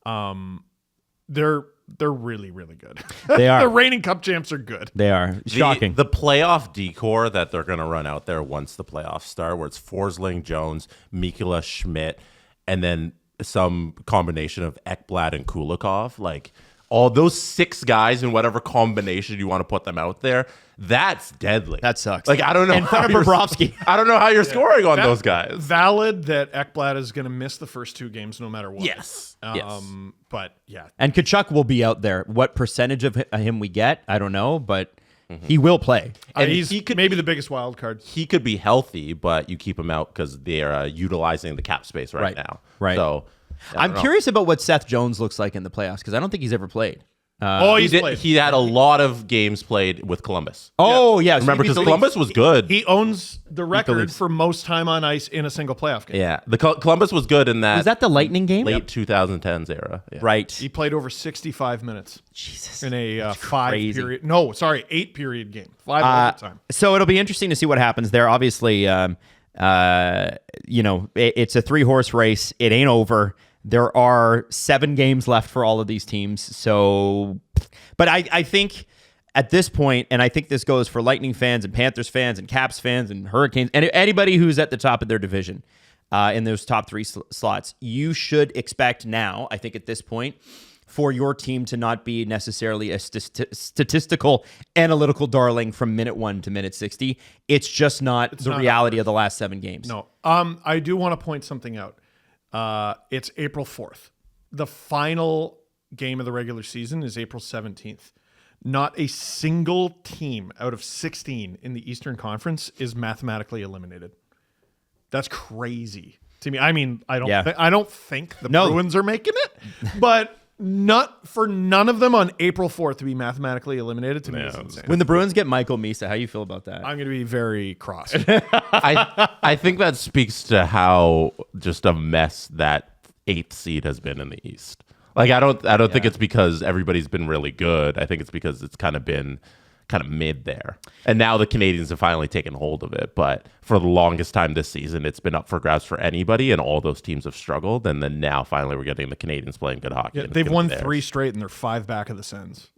they're really, really good. They are. The reigning cup champs are good. They are. Shocking. The playoff decor that they're going to run out there once the playoffs start, where it's Forsling, Jones, Mikula, Schmidt, and then some combination of Ekblad and Kulikov. All those 6 guys in whatever combination you want to put them out there, that's deadly. That sucks. I don't know. And front of Bobrovsky. I don't know how you're scoring on those guys. Valid that Ekblad is going to miss the first 2 games no matter what. Yes. But yeah. And Tkachuk will be out there. What percentage of him we get, I don't know, but he will play. And he could maybe the biggest wild card. He could be healthy, but you keep him out because they are utilizing the cap space right now. Right. So I'm curious about what Seth Jones looks like in the playoffs because I don't think he's ever played. He had a lot of games played with Columbus. Oh, yeah. Remember, because Columbus was good. He owns the record for most time on ice in a single playoff game. Yeah, the Columbus was good in that. Was that the Lightning game? Late 2010s era. Yeah. Right. He played over 65 minutes. Jesus. In a crazy. 8-period game. 5 overtime. So it'll be interesting to see what happens there. Obviously, it's a 3-horse race. It ain't over. There are 7 games left for all of these teams. So, but I think at this point, and I think this goes for Lightning fans and Panthers fans and Caps fans and Hurricanes, and anybody who's at the top of their division in those top 3 slots, you should expect now, I think at this point, for your team to not be necessarily a statistical, analytical darling from minute 1 to minute 60. It's just not the reality of the last 7 games. No. I do want to point something out. It's April 4th. The final game of the regular season is April 17th. Not a single team out of 16 in the Eastern Conference is mathematically eliminated. That's crazy to me. I mean, I don't think the Bruins are making it, but none of them on April 4th to be mathematically eliminated to me is insane. When the Bruins get Michael Misa, how you feel about that? I'm going to be very cross. I think that speaks to how just a mess that 8th seed has been in the East. Like I don't think it's because everybody's been really good. I think it's because it's kind of been mid there. And now the Canadians have finally taken hold of it. But for the longest time this season, it's been up for grabs for anybody, and all those teams have struggled. And then now finally we're getting the Canadians playing good hockey. Yeah, they've won 3 straight, and they're 5 back of the Sens.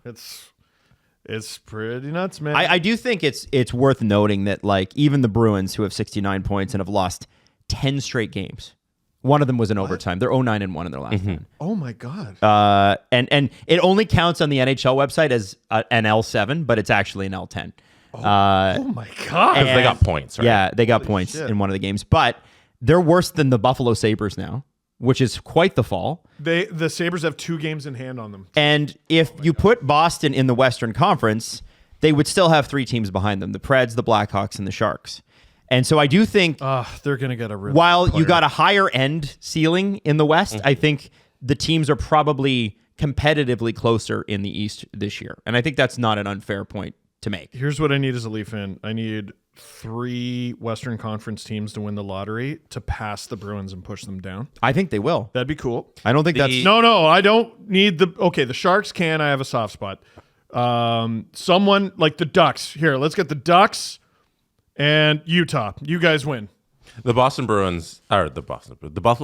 It's pretty nuts, man. I do think it's worth noting that like even the Bruins, who have 69 points and have lost 10 straight games, one of them was in overtime. They're 0-9-1 in their last 10. Oh my god! And it only counts on the NHL website as an L7, but it's actually an L10. Oh my god! Because they got points, right? Yeah, they got points in one of the games, but they're worse than the Buffalo Sabres now, which is quite the fall. The Sabres have 2 games in hand on them. And if you put Boston in the Western Conference, they would still have 3 teams behind them: the Preds, the Blackhawks, and the Sharks. And so I do think they're going to get a really while you got a higher end ceiling in the West, I think the teams are probably competitively closer in the East this year. And I think that's not an unfair point to make. Here's what I need as a Leaf fan. I need 3 Western Conference teams to win the lottery to pass the Bruins and push them down. I think they will. That'd be cool. I don't think that's... No, I don't need the... Okay, the Sharks can. I have a soft spot. Someone like the Ducks. Here, let's get the Ducks and Utah. You guys win. The Buffalo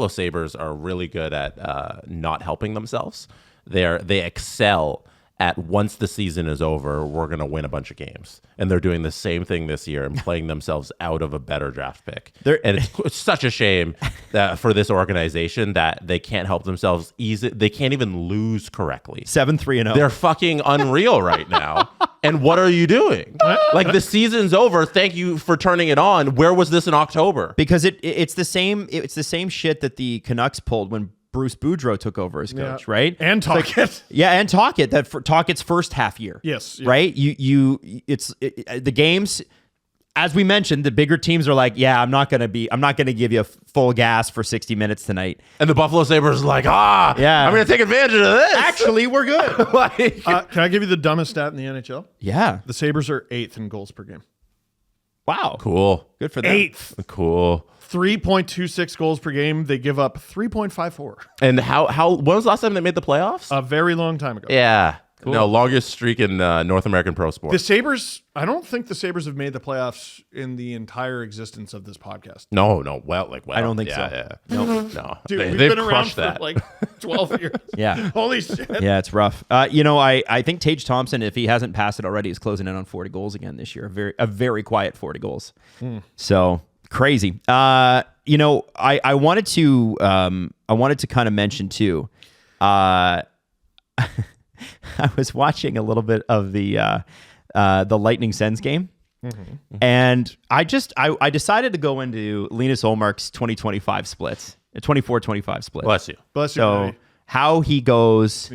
Sabres are really good at not helping themselves. They excel at once the season is over, we're going to win a bunch of games. And they're doing the same thing this year and playing themselves out of a better draft pick. And it's such a shame that for this organization that they can't help themselves easy. They can't even lose correctly. 7-3-0. They're fucking unreal right now. And what are you doing? Like, the season's over. Thank you for turning it on. Where was this in October? Because it's the same shit that the Canucks pulled when Bruce Boudreau took over as coach, right? And Tocchet. And Tocchet, that for Tocchet's first half year. Yes. Yeah. Right? The games, as we mentioned, the bigger teams are like, yeah, I'm not going to give you full gas for 60 minutes tonight. And the Buffalo Sabres are like, I'm going to take advantage of this. Actually, we're good. Can I give you the dumbest stat in the NHL? Yeah. The Sabres are 8th in goals per game. Wow. Cool. Good for them. 8th. Cool. 3.26 goals per game. They give up 3.54. And when was the last time they made the playoffs? A very long time ago. Yeah. Cool. No, longest streak in North American pro sport. The Sabres, I don't think the Sabres have made the playoffs in the entire existence of this podcast. No. Well, I don't think so. Yeah. No. Dude, They've been around crushed for that. like 12 years. Yeah. Holy shit. Yeah, it's rough. I think Tage Thompson, if he hasn't passed it already, is closing in on 40 goals again this year. A very quiet 40 goals. So crazy. I wanted to kind of mention too. I was watching a little bit of the Lightning Sens game, and I decided to go into Linus Ullmark's 2025 splits, 24-25 split. Bless you. So buddy. how he goes,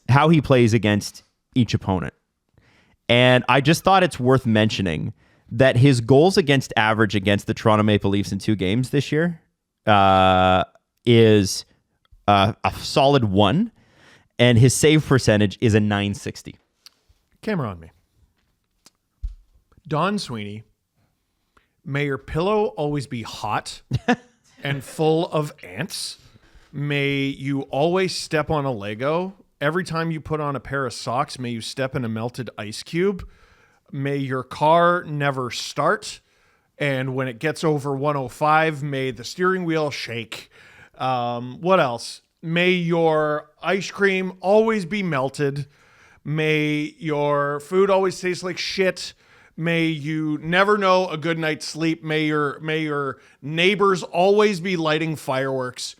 how he plays against each opponent, and I just thought it's worth mentioning that his goals against average against the Toronto Maple Leafs in 2 games this year is a solid 1. and his save percentage is a 960. Camera on me. Don Sweeney, may your pillow always be hot and full of ants. May you always step on a Lego. Every time you put on a pair of socks, may you step in a melted ice cube. May your car never start. And when it gets over 105, may the steering wheel shake. What else? May your ice cream always be melted. May your food always taste like shit. May you never know a good night's sleep. May your neighbors always be lighting fireworks.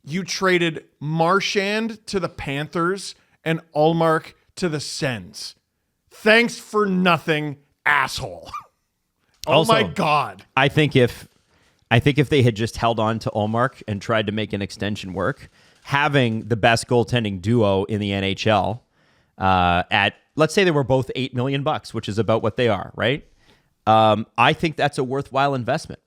You traded Marchand to the Panthers and Ullmark to the Sens. Thanks for nothing, asshole. Oh Also, my God. I think if they had just held on to Ullmark and tried to make an extension work, having the best goaltending duo in the NHL at, let's say they were both $8 million, which is about what they are, right? I think that's a worthwhile investment.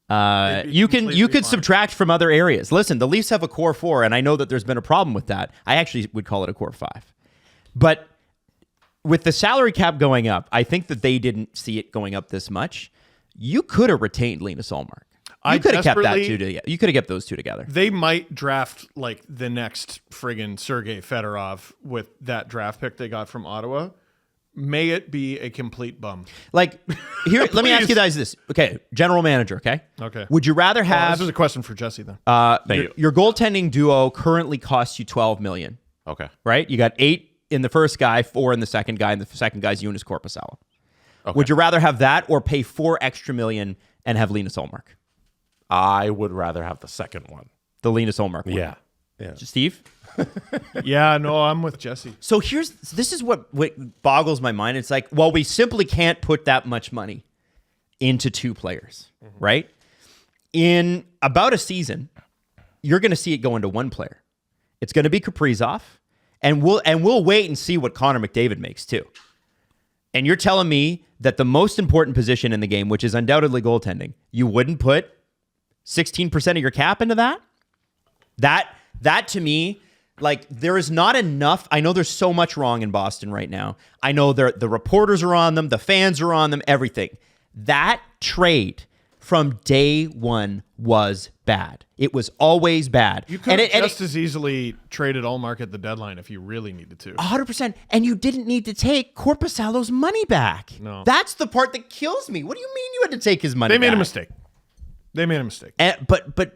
You could subtract from other areas. Listen, the Leafs have a core 4, and I know that there's been a problem with that. I actually would call it a core 5. But with the salary cap going up, I think that they didn't see it going up this much. You could have retained Linus Ullmark. You could have kept that two together. You could have kept those two together. They might draft like the next friggin' Sergei Fedorov with that draft pick they got from Ottawa. May it be a complete bum. Like, here, let me ask you guys this. Okay, general manager, okay? Okay. Would you rather have... this is a question for Jesse, then. Your goaltending duo currently costs you $12 million. Okay. Right? You got 8 in the first guy, 4 in the second guy, and the second guy's Joonas Korpisalo. Okay. Would you rather have that or pay $4 extra million and have Linus Ullmark? I would rather have the second one. The Linus Ullmark one. Yeah. Steve? Yeah, no, I'm with Jesse. So this is what boggles my mind. It's like, well, we simply can't put that much money into 2 players, right? In about a season, you're going to see it go into 1 player. It's going to be Kaprizov, and we'll wait and see what Connor McDavid makes too. And you're telling me that the most important position in the game, which is undoubtedly goaltending, you wouldn't put 16% of your cap into that? That to me, like, there is not enough. I know there's so much wrong in Boston right now. I know the reporters are on them, the fans are on them, everything. That trade from day one was bad. It was always bad. You could have just as easily traded Ullmark at the deadline if you really needed to. 100%. And you didn't need to take Korpisalo's money back. No. That's the part that kills me. What do you mean you had to take his money back? They made a mistake.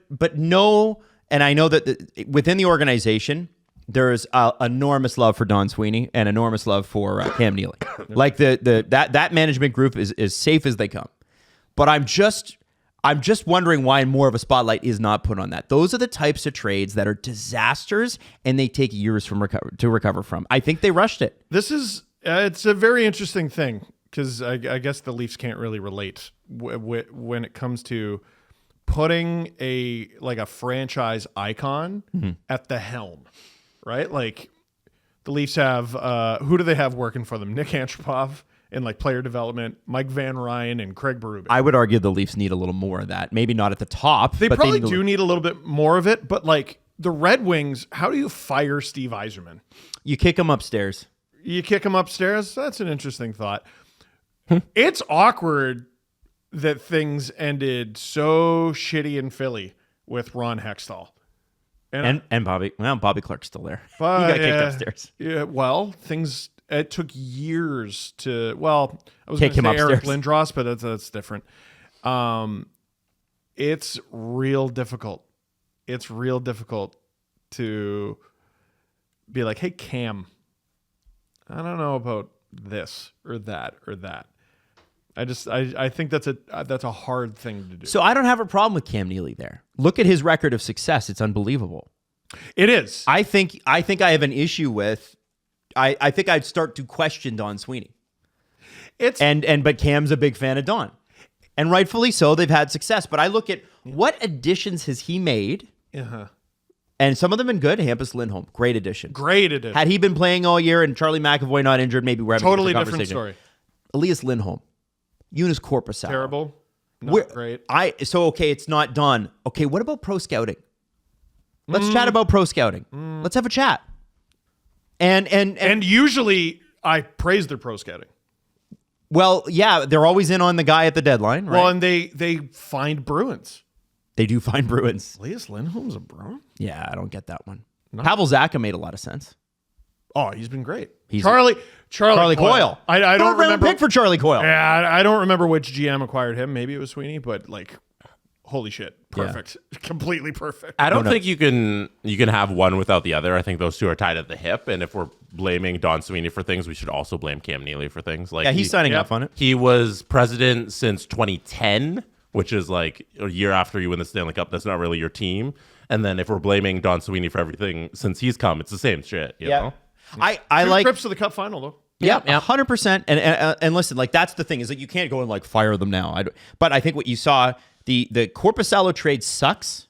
But no, and I know that within the organization, there's enormous love for Don Sweeney and enormous love for Cam Neely. Like that management group is safe as they come. But I'm just wondering why more of a spotlight is not put on that. Those are the types of trades that are disasters and they take years to recover from. I think they rushed it. This is it's a very interesting thing because I guess the Leafs can't really relate when it comes to putting a franchise icon at the helm, right? Like the Leafs have who do they have working for them? Nick Antropov in like player development, Mike Van Ryn and Craig Berube. I would argue the Leafs need a little more of that. Maybe not at the top. They but probably they need a little bit more of it, but like the Red Wings, how do you fire Steve Yzerman? You kick him upstairs. You kick him upstairs? That's an interesting thought. It's awkward that things ended so shitty in Philly with Ron Hextall. And Bobby Clark's still there. He But, got kicked upstairs. Yeah, well, it took years to, I was Kick going him to say Eric upstairs. Lindros, but that's different. It's real difficult. It's real difficult to be like, hey, Cam, I don't know about this or that or that. I think that's a hard thing to do. So I don't have a problem with Cam Neely there. Look at his record of success. It's unbelievable. It is. I think I have an issue with I think I'd start to question Don Sweeney. But Cam's a big fan of Don. And rightfully so, they've had success. But I look at what additions has he made? And some of them have been good. Hampus Lindholm, great addition. Had he been playing all year and Charlie McAvoy not injured, maybe we're having Totally a different conversation. story. Elias Lindholm, Joonas Korpisalo. Terrible. Not great. Okay, it's not done. Okay, what about pro scouting? Let's chat about pro scouting. Let's have a chat. And usually I praise their pro scouting. Well, yeah, they're always in on the guy at the deadline, right? Well, and they find Bruins. They do find Bruins. Elias Lindholm's a Bruin? Yeah, I don't get that one. Pavel Zacha made a lot of sense. Oh, he's been great. Charlie Coyle. I don't remember. Pick for Charlie Coyle. Yeah, I don't remember which GM acquired him. Maybe it was Sweeney, but like, holy shit, perfect, completely perfect. I don't think you can have one without the other. I think those two are tied at the hip. And if we're blaming Don Sweeney for things, we should also blame Cam Neely for things. Like, yeah, he's signing off on it. He was president since 2010, which is like a year after you win the Stanley Cup. That's not really your team. And then if we're blaming Don Sweeney for everything since he's come, it's the same shit. You know? I Two like trips to the Cup final though. Yeah, 100%. And listen, like that's the thing is that you can't go and like fire them now. But I think what you saw, the Korpisalo trade sucks.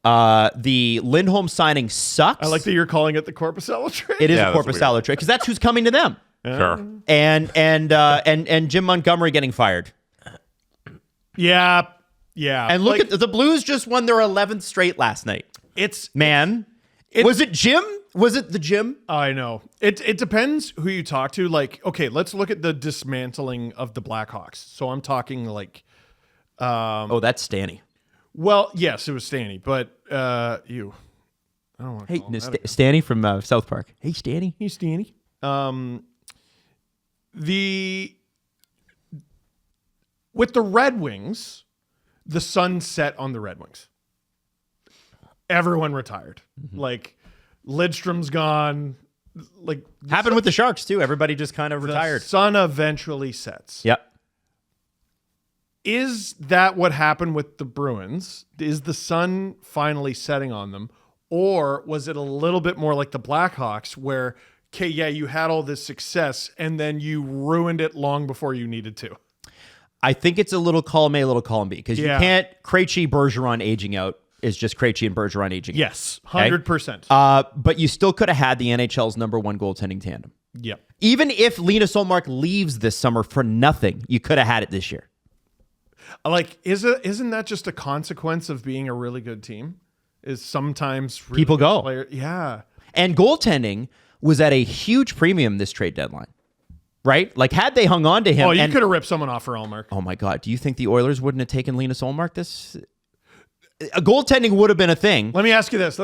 The Lindholm signing sucks. I like that you're calling it the Korpisalo trade. It is Yeah, a that's Korpisalo trade because that's who's coming to them. Sure. And Jim Montgomery getting fired. Yeah. And look at the Blues just won their 11th straight last night. Was it Jim? Was it the Jim? I know. It depends who you talk to. like, okay, let's look at the dismantling of the Blackhawks. So I'm talking like, that's Stanny. well, yes, it was Stanny, but you. I don't want to Hey, call him that again. Stanny from South Park. Hey, Stanny. Hey, Stanny. With the Red Wings, the sun set on the Red Wings. Everyone retired. Like, Lidstrom's gone. Like, Happened with the Sharks too. Everybody just kind of retired. the sun eventually sets. Yep. Is that what happened with the Bruins? Is the sun finally setting on them? Or was it a little bit more like the Blackhawks where, okay, yeah, you had all this success and then you ruined it long before you needed to? I think it's a little column A, a little column B because you can't Krejci, Bergeron aging out is just Krejci and Bergeron aging. Yes, Okay? 100%. But you still could have had the NHL's number one goaltending tandem. Yep. Even if Linus Ullmark leaves this summer for nothing, you could have had it this year. Like, isn't that just a consequence of being a really good team? Is sometimes really People good go. player- yeah. And goaltending was at a huge premium this trade deadline, right? Like had they hung on to him. Oh, you and- could have ripped someone off for Allmark. Oh my God. Do you think the Oilers wouldn't have taken Linus Ullmark this? A goaltending would have been a thing. Let me ask you this.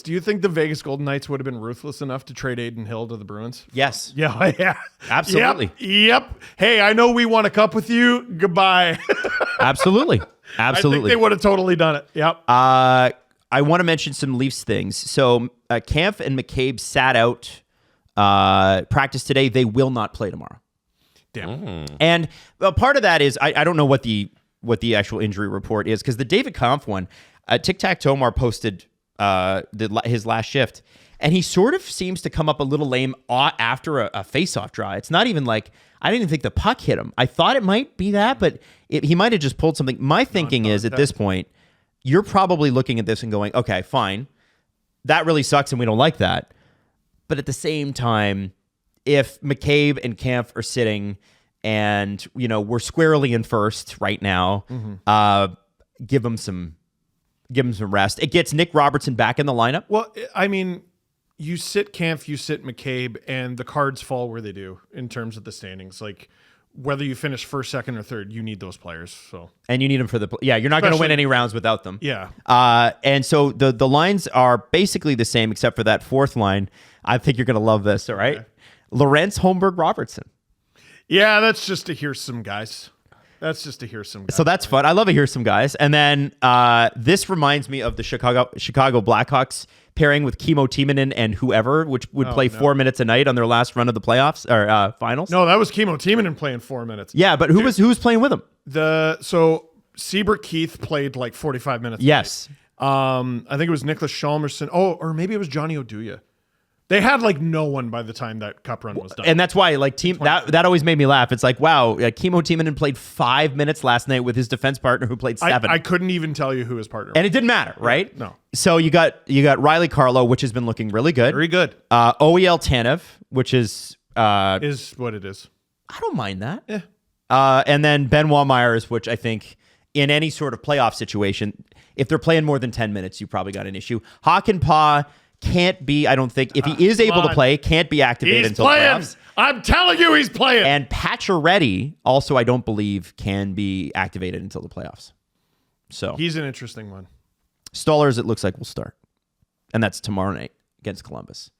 Do you think the Vegas Golden Knights would have been ruthless enough to trade Aiden Hill to the Bruins? Yes. Yeah, yeah. Absolutely. Yep. Hey, I know we won a cup with you. Goodbye. Absolutely. I think Absolutely. they would have totally done it. Yep. I want to mention some Leafs things. So Kampf and McCabe sat out practice today. They will not play tomorrow. Damn. And part of that is I don't know what the actual injury report is because the David Kampf one, Tic Tac Tomar posted his last shift, and he sort of seems to come up a little lame after a face-off draw. It's not even like I didn't even think the puck hit him. I thought it might be that, but he might have just pulled something. My thinking is at this point, you're probably looking at this and going, okay, fine, that really sucks, and we don't like that. But at the same time, if McCabe and Kampf are sitting and, we're squarely in first right now, give them some rest. It gets Nick Robertson back in the lineup. Well, I mean, you sit Kampf, you sit McCabe, and the cards fall where they do in terms of the standings. Like, whether you finish first, second, or third, you need those players. So, And you need them for you're not going to win Especially- any rounds without them. yeah. And so the lines are basically the same except for that fourth line. I think you're going to love this, all right? Lorentz, Holmberg, Robertson. Yeah, that's just to hear some guys. So that's fun. I love to hear some guys. And then this reminds me of the Chicago Blackhawks pairing with Kimmo Timonen and whoever, which would play 4 minutes a night on their last run of the playoffs or finals. No, that was Kimmo Timonen playing 4 minutes. Yeah, but who was playing with him? So Seabrook Keith played like 45 minutes. Yes. I think it was Nicholas Chalmerson. Oh, or maybe it was Johnny Oduya. They had like no one by the time that cup run was done. And that's why that always made me laugh. It's like, wow, Kimmo Timonen played 5 minutes last night with his defense partner who played 7. I couldn't even tell you who his partner was. And it didn't matter, right? No. So you got Riley Carlo, which has been looking really good. Very good. OEL Tanev, which is Is what it is. I don't mind that. Yeah. And then Benoit Myers, which I think in any sort of playoff situation, if they're playing more than 10 minutes, you probably got an issue. Hakanpää, can't be, I don't think, if he is able to play, can't be activated He's until playing. playoffs. I'm telling you, he's playing. And Pacioretty also, I don't believe, can be activated until the playoffs. So He's an interesting one. Stollers, it looks like, will start. And that's tomorrow night against Columbus.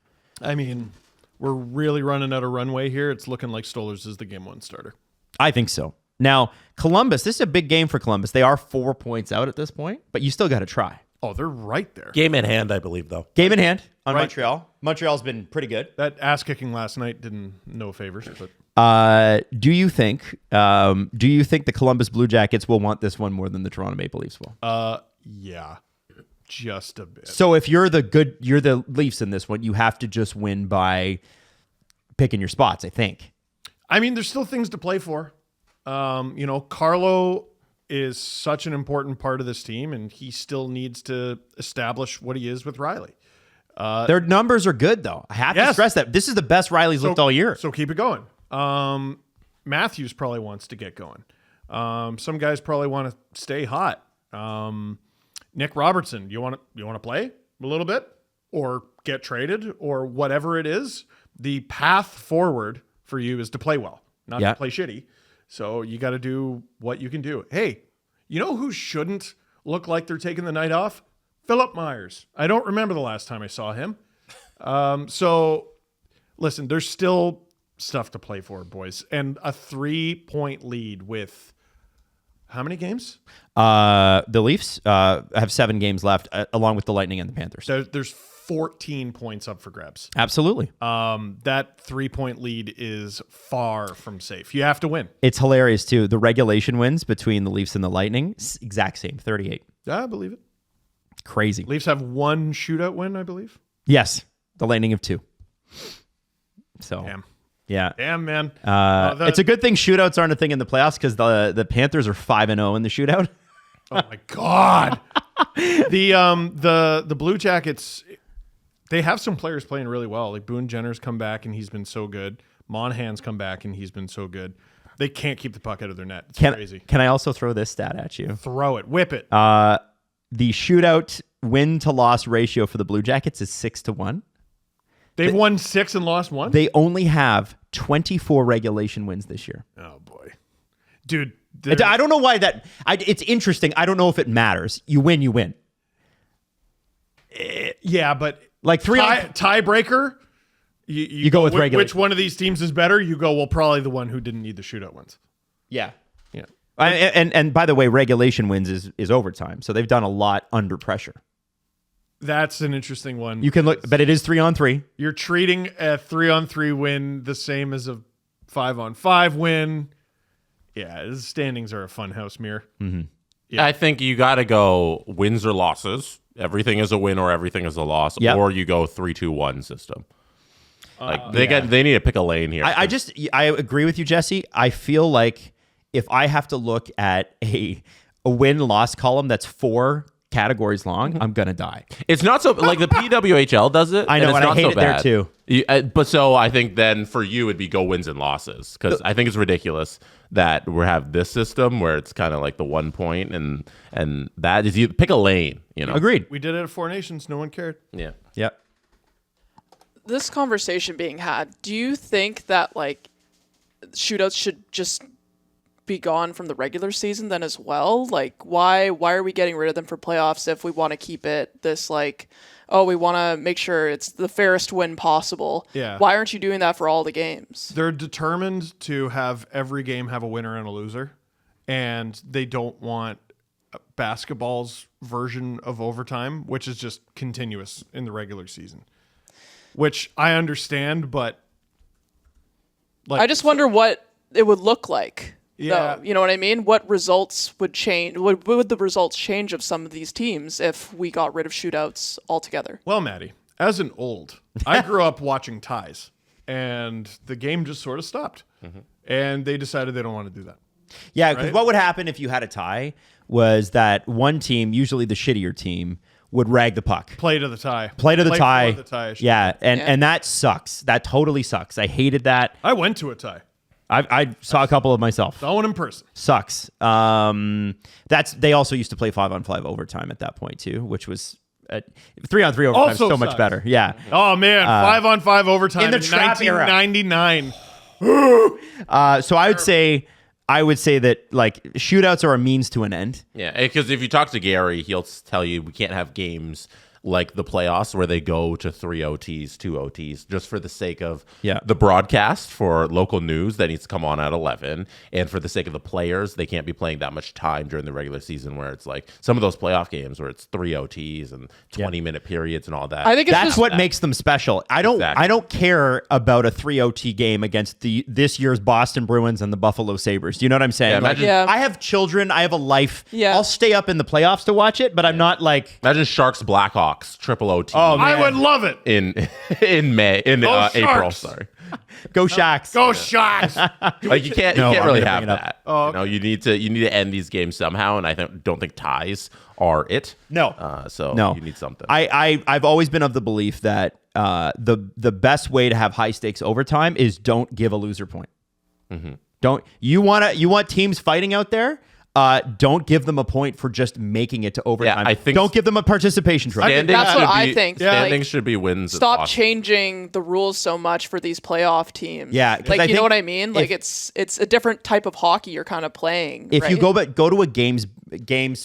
I mean, we're really running out of runway here. It's looking like Stollers is the game 1 starter. I think so. Now, Columbus, this is a big game for Columbus. They are 4 points out at this point, but you still got to try. Oh, they're right there. Game in hand, I believe, though. Game in hand on Right. Montreal. Montreal's been pretty good. That ass kicking last night didn't no favors, but Do you think the Columbus Blue Jackets will want this one more than the Toronto Maple Leafs will? yeah, just a bit. So if you're the Leafs in this one, you have to just win by picking your spots, I think. I mean, there's still things to play for. Carlo is such an important part of this team, and he still needs to establish what he is with Riley. Their numbers are good, though. I have to stress that. This is the best Riley's looked all year. So keep it going. Matthews probably wants to get going. Some guys probably want to stay hot. Nick Robertson, you want to play a little bit or get traded or whatever it is? The path forward for you is to play well, not to play shitty. So you got to do what you can do. Hey, you know who shouldn't look like they're taking the night off? Philip Myers. I don't remember the last time I saw him. So listen, there's still stuff to play for, boys. And a 3-point lead with how many games? The Leafs have 7 games left, along with the Lightning and the Panthers. There's 14 points up for grabs. Absolutely. That 3-point lead is far from safe. You have to win. It's hilarious, too. The regulation wins between the Leafs and the Lightning, exact same, 38. I believe it. Crazy. Leafs have 1 shootout win, I believe. Yes. The Lightning have 2. So, Damn. yeah. Damn, man. It's a good thing shootouts aren't a thing in the playoffs because the Panthers are 5-0 in the shootout. Oh, my God. The Blue Jackets, they have some players playing really well. Like Boone Jenner's come back, and he's been so good. Monahan's come back, and he's been so good. They can't keep the puck out of their net. It's crazy. Can I also throw this stat at you? Throw it. Whip it. The shootout win-to-loss ratio for the Blue Jackets is 6-1. They've won 6 and lost 1? They only have 24 regulation wins this year. Oh, boy. Dude. I don't know why that... it's interesting. I don't know if it matters. You win, you win. Yeah, but... Like tiebreaker, you go with regulation. Which one of these teams is better? You go, well, probably the one who didn't need the shootout wins. Yeah. Yeah. And by the way, regulation wins is overtime. So they've done a lot under pressure. That's an interesting one. You can look, but it is 3-on-3. You're treating a 3-on-3 win the same as a 5-on-5 win. Yeah, the standings are a fun house mirror. Mm-hmm. Yeah. I think you got to go wins or losses. Everything is a win or everything is a loss, or you go 3-2-1 system. They need to pick a lane here. I agree with you, Jesse. I feel like if I have to look at a win-loss column that's 4 categories long, I'm gonna die. It's not so like the PWHL does it. I know, and and I hate so it there bad. too. But so I think then for you it'd be go wins and losses because I think it's ridiculous that we have this system where it's kind of like the 1 point and that is you pick a lane. Agreed. We did it at 4 Nations. No one cared. Yeah. Yep. This conversation being had, do you think that like shootouts should just be gone from the regular season then as well? Like why are we getting rid of them for playoffs if we want to keep it this like, oh, we want to make sure it's the fairest win possible? Yeah. Why aren't you doing that for all the games? They're determined to have every game have a winner and a loser, and they don't want basketball's version of overtime, which is just continuous in the regular season, which I understand, but like, I just wonder what it would look like. Yeah. Though. You know what I mean? What results would change? What would the results change of some of these teams if we got rid of shootouts altogether? Well, Maddie, as an old, I grew up watching ties, and the game just sort of stopped, and they decided they don't want to do that. Yeah, because Right? what would happen if you had a tie was that one team, usually the shittier team, would rag the puck. Play to the tie. Play to the tie. For the tie. Yeah, and that sucks. That totally sucks. I hated that. I went to a tie. I saw a couple of myself. Saw one in person. Sucks. They also used to play 5-on-5 overtime at that point too, which was 3-on-3 overtime is Also so much sucks. better. Yeah. Oh man, 5-on-5 overtime in the trap era. 1999. So I would say that like shootouts are a means to an end. Yeah, because if you talk to Gary, he'll tell you we can't have games like the playoffs where they go to 3 OTs, 2 OTs, just for the sake of the broadcast for local news that needs to come on at 11. And for the sake of the players, they can't be playing that much time during the regular season where it's like some of those playoff games where it's 3 OTs and 20-minute periods and all that. I think it's That's just, what makes them special. I don't care about a 3 OT game against this year's Boston Bruins and the Buffalo Sabres. Do you know what I'm saying? Yeah, Like, imagine- I have children. I have a life. Yeah. I'll stay up in the playoffs to watch it, but I'm not like Imagine Sharks Blackhawks triple OT I would love it. in April. Sharks. Sorry, go Shacks. Go Sharks. like you can't No, I'm really gonna have bring it up. that. Oh, You know, you need to end these games somehow, and I don't think ties are it. No. So No. you need something. I've always been of the belief that the best way to have high stakes overtime is don't give a loser point. Don't you want teams fighting out there? Don't give them a point for just making it to overtime. I think- don't give them a participation trophy. Standings That's what should I be- think. Standings Like, should be wins. and stop losses. changing the rules so much for these playoff teams. Yeah, 'cause like I you know think what I mean. Like if- it's a different type of hockey you're kind of playing. If you right? go to a games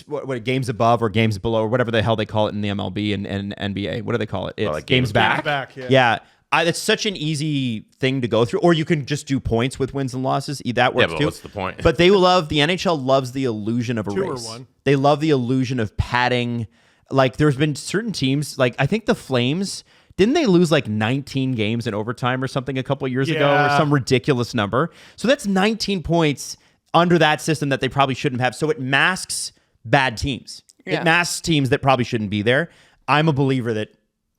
what games above or games below or whatever the hell they call it in the MLB and NBA, what do they call it? It's like games games back. back, yeah. It's such an easy thing to go through, or you can just do points with wins and losses. That works but too. what's the point? But the NHL loves the illusion of a 2 or race. 1. They love the illusion of padding. Like there's been certain teams, like I think the Flames, didn't they lose like 19 games in overtime or something a couple years ago, or Yeah. some ridiculous number? So that's 19 points under that system that they probably shouldn't have. So it masks bad teams. Yeah. It masks teams that probably shouldn't be there. I'm a believer that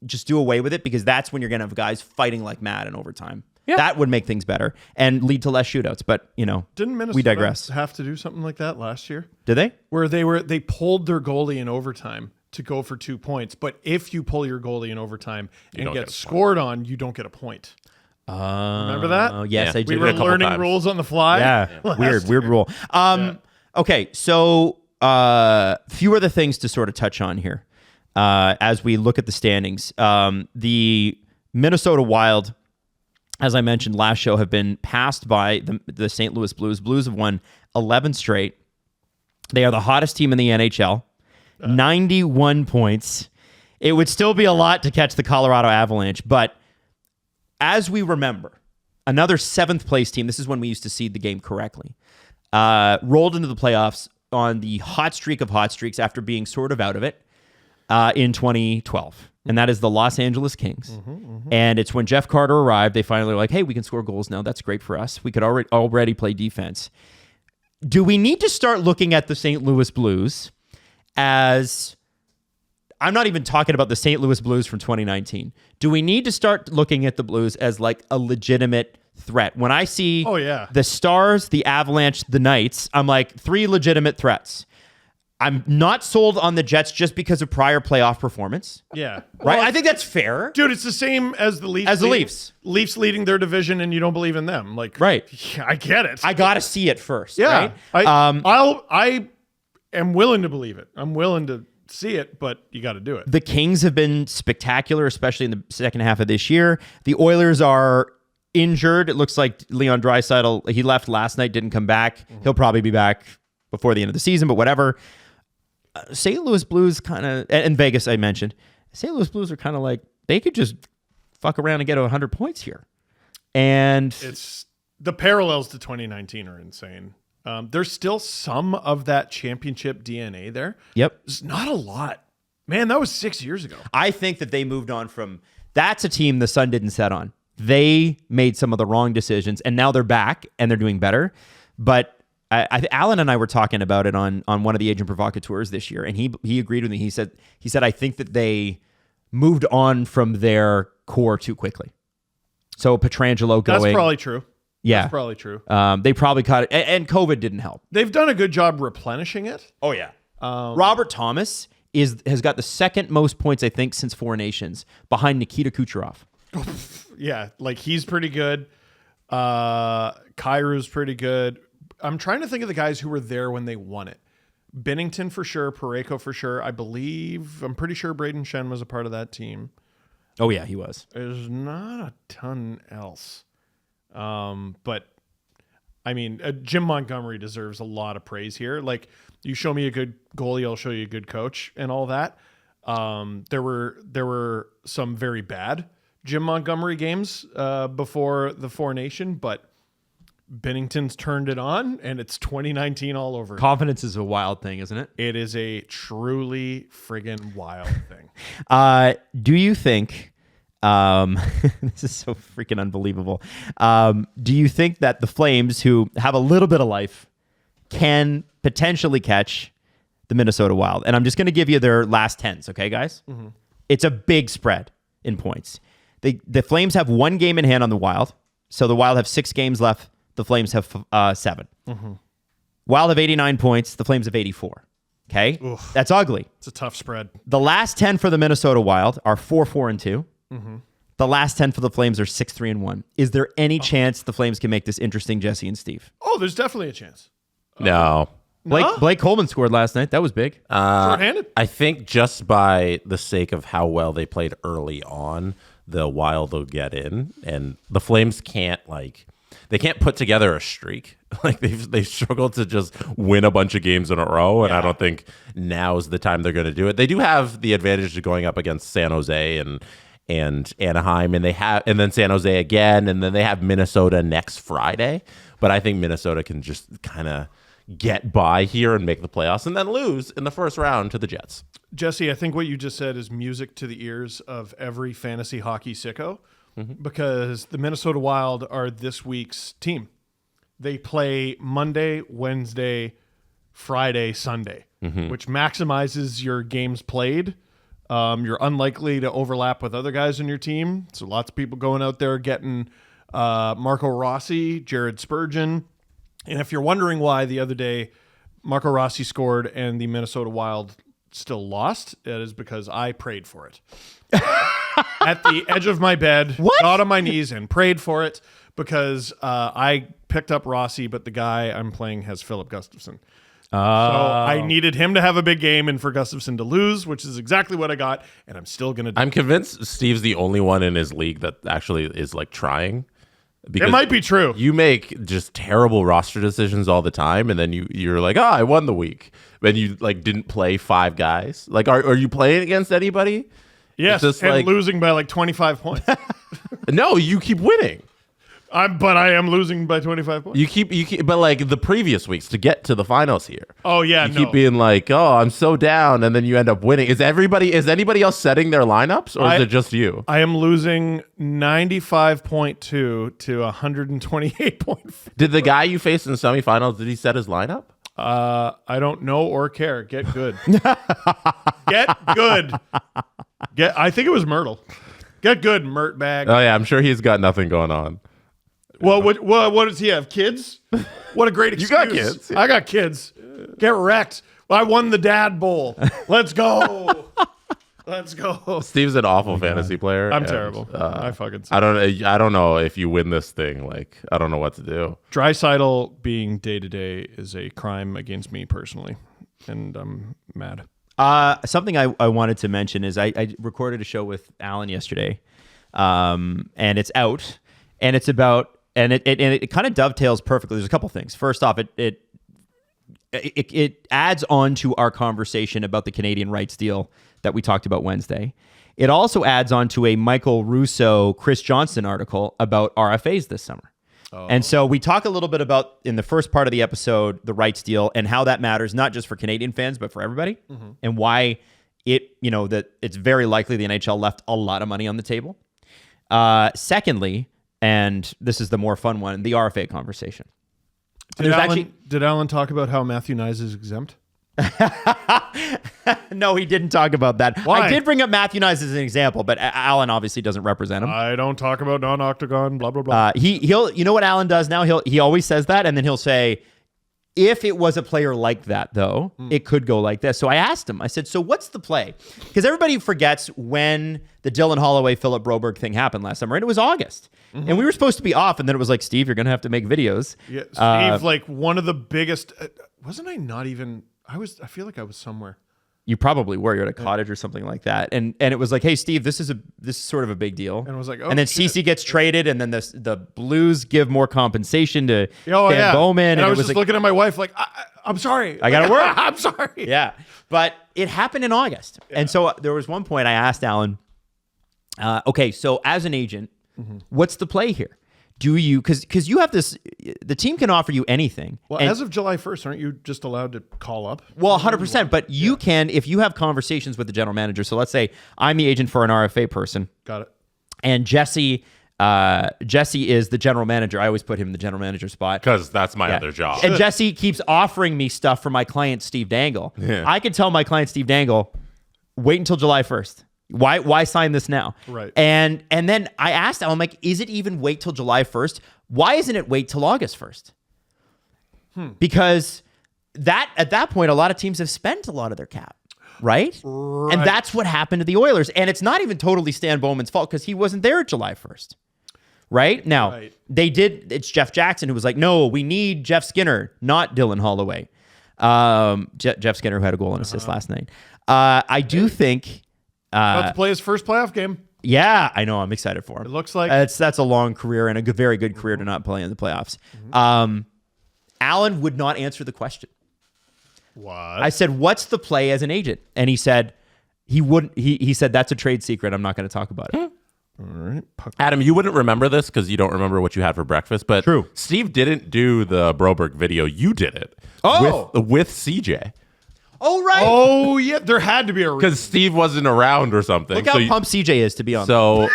just do away with it, because that's when you're going to have guys fighting like mad in overtime. Yeah. That would make things better and lead to less shootouts. But, Didn't Minnesota we digress. have to do something like that last year? Did they? Where they pulled their goalie in overtime to go for 2 points, but if you pull your goalie in overtime and don't get get a point. scored on, you don't get a point. Remember that? Oh, yes, Yeah. I We do. We were a couple learning times. rules on the fly. Yeah, weird rule. Okay, so few other things to sort of touch on here as we look at the standings. The Minnesota Wild, as I mentioned last show, have been passed by the St. Louis Blues. Blues have won 11 straight. They are the hottest team in the NHL. 91 points. It would still be a lot to catch the Colorado Avalanche, but as we remember, another 7th place team, this is when we used to seed the game correctly, rolled into the playoffs on the hot streak of hot streaks after being sort of out of it in 2012. And that is the Los Angeles Kings. And it's when Jeff Carter arrived, they finally were like, hey, we can score goals now. That's great for us. We could already play defense. Do we need to start looking at the St. Louis Blues as... I'm not even talking about the St. Louis Blues from 2019. Do we need to start looking at the Blues as like a legitimate threat? When I see the Stars, the Avalanche, the Knights, I'm like 3 legitimate threats. I'm not sold on the Jets just because of prior playoff performance. Yeah. Right? Well, I think that's fair. dude, it's the same as the Leafs. Leafs leading their division, and you don't believe in them. Like, Right. Yeah, I get it. I got to see it first. yeah. Right? I am willing to believe it. I'm willing to see it, but you got to do it. The Kings have been spectacular, especially in the second half of this year. The Oilers are injured. It looks like Leon Draisaitl, he left last night, didn't come back. He'll probably be back before the end of the season, but whatever. St. Louis Blues kind of, and Vegas I mentioned, St. Louis Blues are kind of like, they could just fuck around and get 100 points here. And It's the parallels to 2019 are insane. There's still some of that championship DNA there. yep. It's not a lot. Man, that was 6 years ago. I think that they moved on from, that's a team the sun didn't set on. They made some of the wrong decisions, and now they're back and they're doing better. But Alan and I were talking about it on one of the Agent Provocateurs this year, and he agreed with me. He said I think that they moved on from their core too quickly. So Pietrangelo going, That's probably true. yeah, That's probably true. they probably caught it, and COVID didn't help. They've done a good job replenishing it. Oh yeah, Robert Thomas has got the second most points I think since Four Nations, behind Nikita Kucherov. Yeah, like he's pretty good. Kairu's pretty good. I'm trying to think of the guys who were there when they won it. Binnington for sure, Parayko for sure. I'm pretty sure Braden Shen was a part of that team. Oh yeah, he was. There's not a ton else. But I mean, Jim Montgomery deserves a lot of praise here. Like, you show me a good goalie, I'll show you a good coach and all that. There were some very bad Jim Montgomery games before the Four Nation, but Binnington's turned it on, and it's 2019 all over. Confidence is a wild thing, isn't it? It is a truly friggin' wild thing. Do you think, this is so freaking unbelievable. Do you think that the Flames, who have a little bit of life, can potentially catch the Minnesota Wild? And I'm just going to give you their last 10s, okay, guys? Mm-hmm. It's a big spread in points. The Flames have 1 game in hand on the Wild, so the Wild have 6 games left. The Flames have 7. Mm-hmm. Wild have 89 points. The Flames have 84. Okay? Oof. That's ugly. It's a tough spread. The last 10 for the Minnesota Wild are 4-4-2. Mm-hmm. The last 10 for the Flames are 6-3-1. Is there any chance the Flames can make this interesting, Jesse and Steve? Oh, there's definitely a chance. No. Blake Coleman scored last night. That was big. Short-handed? I think just by the sake of how well they played early on, the Wild will get in, and the Flames can't they can't put together a streak. Like they've struggled to just win a bunch of games in a row, and I don't think now's the time they're going to do it. They do have the advantage of going up against San Jose and Anaheim, and then San Jose again, and then they have Minnesota next Friday. But I think Minnesota can just kind of get by here and make the playoffs, and then lose in the first round to the Jets. Jesse, I think what you just said is music to the ears of every fantasy hockey sicko, because the Minnesota Wild are this week's team. They play Monday, Wednesday, Friday, Sunday, which maximizes your games played. You're unlikely to overlap with other guys on your team. So lots of people going out there getting Marco Rossi, Jared Spurgeon. And if you're wondering why the other day Marco Rossi scored and the Minnesota Wild still lost, it is because I prayed for it. At the edge of my bed, got on my knees and prayed for it because I picked up Rossi, but the guy I'm playing has Philip Gustafsson. So I needed him to have a big game and for Gustafsson to lose, which is exactly what I got, and I'm still going to do it. I'm convinced Steve's the only one in his league that actually is trying. Because it might be true. You make just terrible roster decisions all the time, and then you're like, I won the week. Then you didn't play 5 guys. Are you playing against anybody? Yes, and losing by 25 points. No, you keep winning. But I am losing by 25 points. You keep, but the previous weeks to get to the finals here. Oh yeah, you keep being I'm so down, and then you end up winning. Is anybody else setting their lineups, or is it just you? I am losing 95.2 to 128.4. Did the guy you faced in the semifinals, did he set his lineup? I don't know or care. Get good. Get good. I think it was Myrtle. Get good, Mert bag. Oh yeah, I'm sure he's got nothing going on. Well, what does he have? Kids? What a great excuse. You got kids. Yeah. I got kids. Get wrecked. I won the dad bowl. Let's go. Let's go. Steve's an awful fantasy player. I'm terrible. I fucking suck. I don't know if you win this thing. I don't know what to do. Draisaitl being day-to-day is a crime against me personally, and I'm mad. Something I wanted to mention is I recorded a show with Alan yesterday, and it's out, and it's about, and it kind of dovetails perfectly. There's a couple things. First off, it adds on to our conversation about the Canadian rights deal that we talked about Wednesday. It also adds on to a Michael Russo, Chris Johnston article about RFAs this summer. And so we talk a little bit about, in the first part of the episode, the rights deal and how that matters, not just for Canadian fans, but for everybody, and why that it's very likely the NHL left a lot of money on the table. Secondly, and this is the more fun one, the RFA conversation. Did Alan talk about how Matthew Nyes is exempt? No, he didn't talk about that. Why? I did bring up Matthew Nyes as an example, but Alan obviously doesn't represent him. I don't talk about non-octagon, blah, blah, blah. He'll, you know what Alan does now? He always says that, and then he'll say, if it was a player like that, though, it could go like this. So I asked him, I said, so what's the play? Because everybody forgets when the Dylan Holloway, Philip Broberg thing happened last summer, and it was August. And we were supposed to be off, and then it was like, Steve, you're going to have to make videos. Yeah, Steve, one of the biggest... wasn't I not even... I feel like I was somewhere. You probably were. You're at a cottage or something like that. And it was like, hey, Steve, this is sort of a big deal. And I was like, oh, and then shit. CeCe gets traded, and then the Blues give more compensation to Oh, Dan yeah. Bowman. And I was it just like, looking at my wife like, I'm sorry. I gotta work. I'm sorry. Yeah. But it happened in August. And so there was one point I asked Alan, okay, so as an agent, what's the play here? Do you, because you have this, the team can offer you anything. Well, And- as of July 1st, aren't you just allowed to call up? Well, 100%. But you can, if you have conversations with the general manager. So let's say I'm the agent for an RFA person, Got it. and Jesse is the general manager. I always put him in the general manager spot. Because that's my Yeah. other job. And Jesse keeps offering me stuff for my client, Steve Dangle. Yeah. I could tell my client, Steve Dangle, wait until July 1st. Why sign this now? Right. And then I asked him, I'm like, is it even wait till July 1st? Why isn't it wait till August 1st? Because at that point, a lot of teams have spent a lot of their cap. Right? And that's what happened to the Oilers. And it's not even totally Stan Bowman's fault because he wasn't there at July 1st. Right? Now, Right. it's Jeff Jackson who was like, no, we need Jeff Skinner, not Dylan Holloway. Jeff Skinner, who had a goal and assist last night. I do think, About to play his first playoff game. yeah, I know. I'm excited for him. It looks like- that's a long career and a very good career to not play in the playoffs. Alan would not answer the question. What? I said, what's the play as an agent? And he said, he wouldn't. He said, that's a trade secret. I'm not going to talk about it. All right. Adam, you wouldn't remember this because you don't remember what you had for breakfast, but True. Steve didn't do the Broberg video. You did it. Oh. With CJ. Oh, right. Oh, yeah. There had to be a reason. Because Steve wasn't around or something. Look how pumped CJ is to be on. So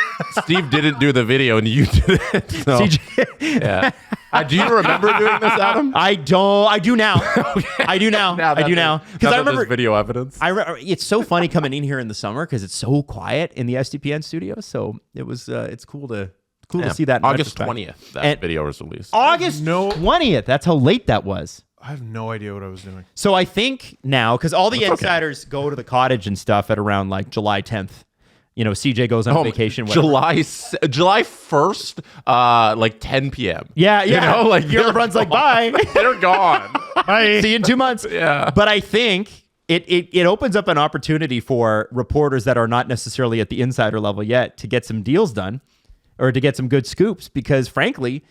Steve didn't do the video and you did it. So, CJ. yeah. Do you remember doing this, Adam? I don't. I do now. I do now. I do now. Because I remember video evidence. It's so funny coming in here in the summer because it's so quiet in the SDPN studio. So it was. It's cool to see that. In August retrospect. 20th, that And- video was released. August No- 20th. That's how late that was. I have no idea what I was doing. So I think now, because all the That's okay. insiders go to the cottage and stuff at around like July 10th. You know, CJ goes on vacation. Whatever. July 1st, like 10 p.m. Yeah, You yeah. know, like LeBron's like, bye. They're gone. Bye. See you in 2 months. Yeah. But I think it opens up an opportunity for reporters that are not necessarily at the insider level yet to get some deals done or to get some good scoops because, frankly,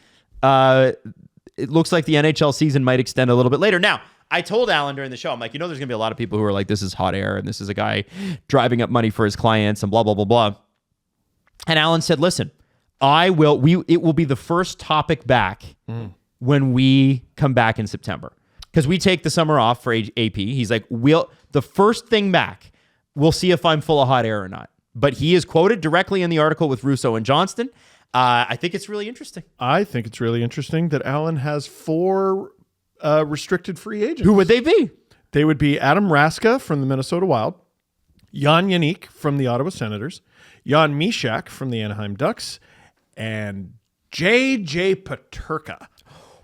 it looks like the NHL season might extend a little bit later. Now, I told Alan during the show, I'm like, there's going to be a lot of people who are like, this is hot air and this is a guy driving up money for his clients and blah, blah, blah, blah. And Alan said, listen, it will be the first topic back when we come back in September because we take the summer off for AP. He's like, the first thing back, we'll see if I'm full of hot air or not. But he is quoted directly in the article with Russo and Johnston. I think it's really interesting. I think it's really interesting that Alan has 4 restricted free agents. Who would they be? They would be Adam Raska from the Minnesota Wild, Jan Yannick from the Ottawa Senators, Jan Mysak from the Anaheim Ducks, and JJ Peterka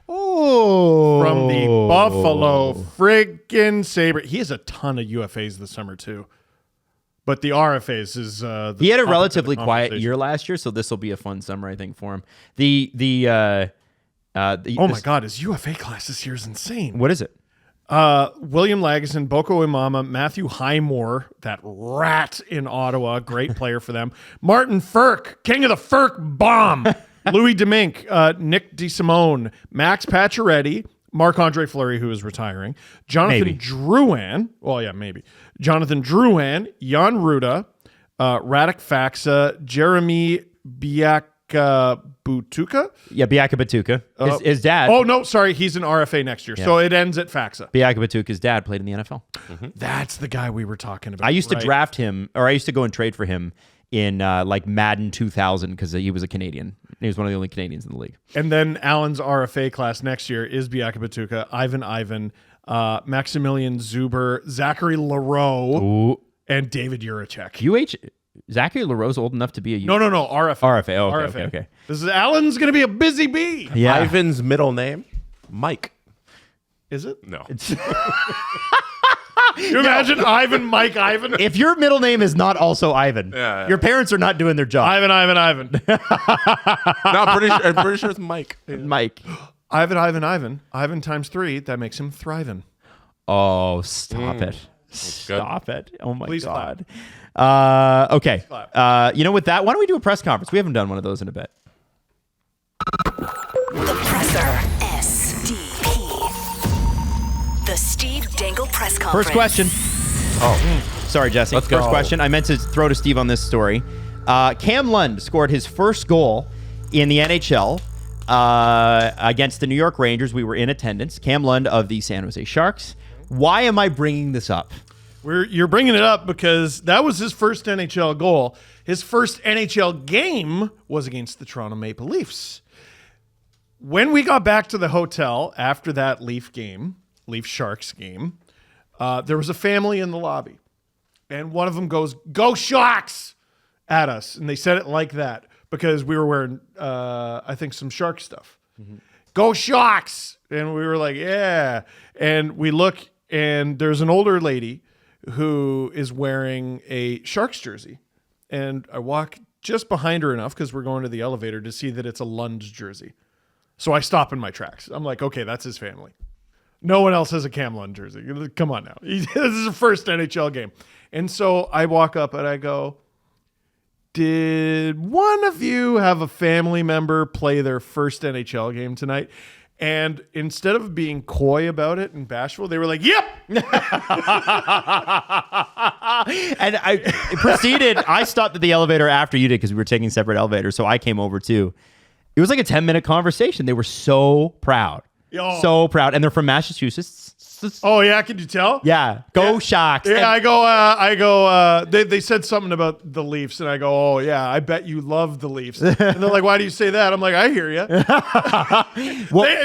Oh, from the Buffalo friggin' Sabre. He has a ton of UFAs this summer too. But the RFAs is He had a top of relatively the quiet conversation. year last year, so this will be a fun summer, I think, for him. Oh my God, his UFA class this year is insane. What is it? William Lagesson, Boko Imama, Matthew Highmore, that rat in Ottawa, great player for them. Martin Ferk, king of the Ferk bomb. Louis Domink, Nick DeSimone, Max Pacioretty, Marc-Andre Fleury, who is retiring, Jonathan Maybe. Drouin. Well, yeah, maybe. Jonathan Drouin, Jan Ruda, Radek Faxa, Jeremy Biakabutuka. Yeah, Biaka Batuka. His dad. Oh, no, sorry. He's an RFA next year. So it ends at Faxa. Biaka Batuka's dad played in the NFL. That's the guy we were talking about. I used to right? draft him, or I used to go and trade for him in like Madden 2000 because he was a Canadian. He was one of the only Canadians in the league. And then Allen's RFA class next year is Biaka Batuka, Ivan, Maximilian Zuber, Zachary Leroux, and David Juracek. Zachary LaRoe's old enough to be a No, RFA. RFA. Oh, okay, RFA. okay. This is Allen's going to be a busy bee. Yeah. Ivan's middle name, Mike. Is it? No. You imagine Ivan, Mike, Ivan? If your middle name is not also Ivan, Yeah. your parents are not doing their job. Ivan. No, I'm pretty sure it's Mike. Mike. Ivan. Ivan times 3, that makes him thriving. Oh, stop it. good. Stop it. Oh, my Please God. Okay. With that, why don't we do a press conference? We haven't done one of those in a bit. The Presser. SDP. The Steve Dangle Press Conference. First question. Sorry, Jesse. Let's First go. question. I meant to throw to Steve on this story. Cam Lund scored his first goal in the NHL against the New York Rangers. We were in attendance. Cam Lund of the San Jose Sharks. Why am I bringing this up? You're bringing it up because that was his first NHL goal. His first NHL game was against the Toronto Maple Leafs. When we got back to the hotel after that Leaf Sharks game, there was a family in the lobby. And one of them goes, "Go Sharks!" at us. And they said it like that because we were wearing, I think, some Shark stuff. Mm-hmm. "Go Sharks!" And we were like, yeah. And we look, and there's an older lady who is wearing a Sharks jersey. And I walk just behind her enough because we're going to the elevator to see that it's a Lund jersey. So I stop in my tracks. I'm like, okay, that's his family. No one else has a Cam Lund jersey. Come on now. This is his first NHL game. And so I walk up and I go, "Did one of you have a family member play their first NHL game tonight?" And instead of being coy about it and bashful, they were like, "Yep." And I proceeded. I stopped at the elevator after you did because we were taking separate elevators. So I came over too. It was like a 10-minute conversation. They were so proud. Yo. So proud. And they're from Massachusetts. Oh, yeah. Can you tell? Yeah. Go Sharks. Yeah, And- I go, they said something about the Leafs, and I go, "Oh, yeah, I bet you love the Leafs." And they're like, "Why do you say that?" I'm like, "I hear you."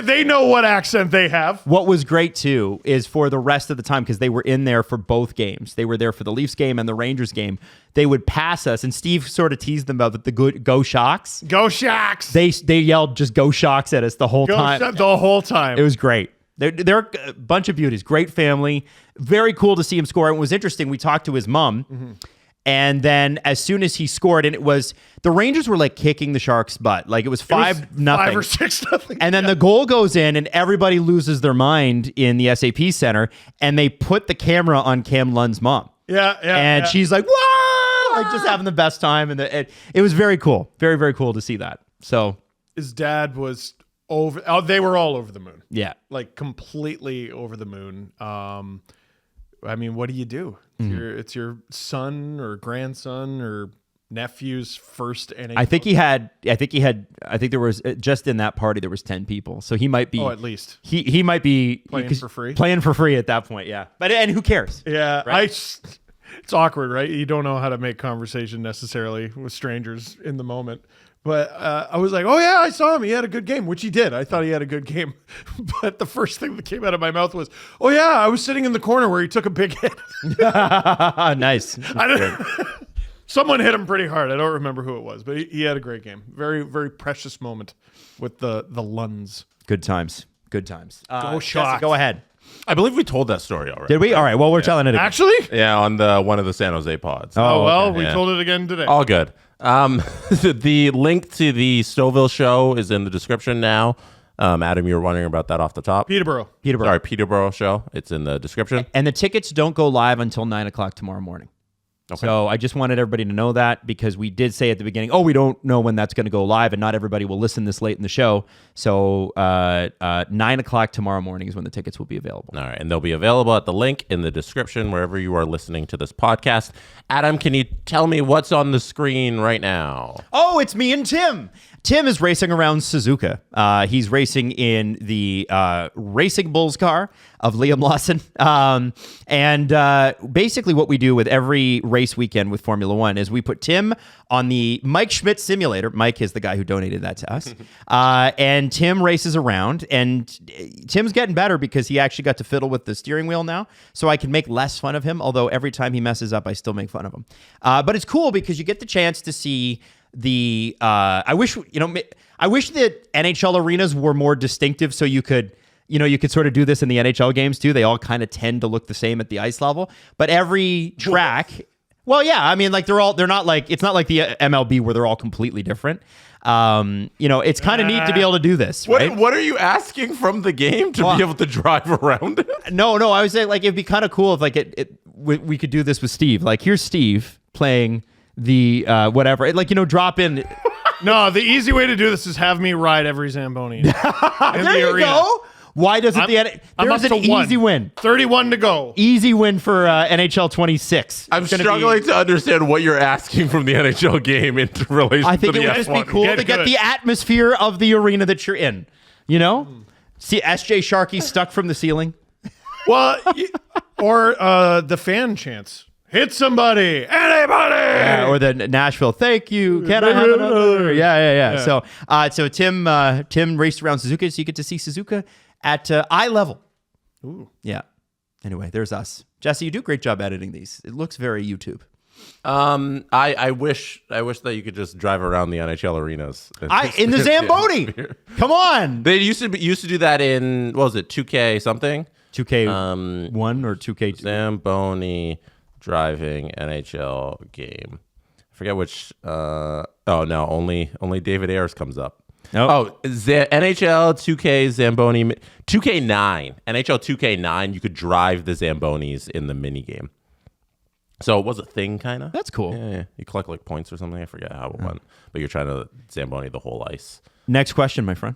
They know what accent they have. What was great too is for the rest of the time, because they were in there for both games. They were there for the Leafs game and the Rangers game. They would pass us, and Steve sort of teased them about the good Go Sharks. Go Sharks! They yelled just Go Sharks at us the whole time. The whole time. It was great. They're a bunch of beauties. Great family. Very cool to see him score. And it was interesting. We talked to his mom. And then as soon as he scored, and it was the Rangers were like kicking the Sharks' butt. Like it was 5-0. 5 or 6-0. And then the goal goes in, and everybody loses their mind in the SAP Center. And they put the camera on Cam Lund's mom. And she's like, "Whoa!" Like just having the best time. And it was very cool. Very, very cool to see that. So his dad was over. Oh, they were all over the moon. yeah. Like completely over the moon. I mean, what do you do? It's your son or grandson or nephew's first NHL. I think there was just in that party there was 10 people. So he might be at least he might be playing for free. Playing for free at that point, yeah. And who cares? Yeah, Right? It's awkward, right? You don't know how to make conversation necessarily with strangers in the moment. But I was like, "Oh yeah, I saw him. He had a good game," which he did. I thought he had a good game. But the first thing that came out of my mouth was, "Oh yeah, I was sitting in the corner where he took a big hit." Nice. Someone hit him pretty hard. I don't remember who it was, but he had a great game. Very, very precious moment with the Lunds. Good times. Good times. Go Jesse, Sharks. go ahead. I believe we told that story already. Did we? All right. Well, we're telling it again. Actually? Yeah, on one of the San Jose pods. Oh, well, okay. we Yeah. told it again today. All good. The link to the Stouffville show is in the description now. Adam, you were wondering about that off the top. Peterborough. Sorry, Peterborough show. It's in the description. And the tickets don't go live until 9:00 tomorrow morning. Okay. So I just wanted everybody to know that because we did say at the beginning, we don't know when that's going to go live, and not everybody will listen this late in the show. So 9:00 tomorrow morning is when the tickets will be available. All right, and they'll be available at the link in the description wherever you are listening to this podcast. Adam, can you tell me what's on the screen right now? Oh, it's me and Tim. Tim is racing around Suzuka. He's racing in the Racing Bulls car of Liam Lawson. And basically what we do with every race weekend with Formula One is we put Tim on the Mike Schmidt simulator. Mike is the guy who donated that to us. And Tim races around. And Tim's getting better because he actually got to fiddle with the steering wheel now. So I can make less fun of him, although every time he messes up, I still make fun of him. But it's cool because you get the chance to see I wish that NHL arenas were more distinctive so you could sort of do this in the NHL games too. They all kind of tend to look the same at the ice level, but every track, Well, yeah. I mean, like they're not like it's not like the MLB where they're all completely different. It's kind of neat to be able to do this. Right? What are you asking from the game to be able to drive around it? No. I was saying like it'd be kind of cool if like we could do this with Steve. Like here's Steve playing the whatever. Drop in. No, the easy way to do this is have me ride every Zamboni. There you go. Why doesn't I'm up there's an to one. easy win. 31 to go. Easy win for NHL 26. I'm It's gonna struggling be- to understand what you're asking from the NHL game in relation I think to it the would just be F1. cool to get the atmosphere of the arena that you're in. You know? See SJ Sharkey stuck from the ceiling. Well, or the fan chants. Hit somebody, anybody. Or the Nashville, thank you. Can I have another? Yeah. So Tim raced around Suzuka, so you get to see Suzuka at eye level. Ooh. Yeah. Anyway, there's us. Jesse, you do a great job editing these. It looks very YouTube. I wish that you could just drive around the NHL arenas. In the Zamboni. Come on. They used to do that in, what was it, 2K something? 2K1 or 2K2? Zamboni driving NHL game. I forget which. Only David Ayers comes up. Nope. NHL 2K Zamboni 2K9 NHL 2K9. You could drive the Zambonis in the mini game. So it was a thing, kind of. That's cool. Yeah. You collect like points or something. I forget how it went, but you're trying to Zamboni the whole ice. Next question, my friend.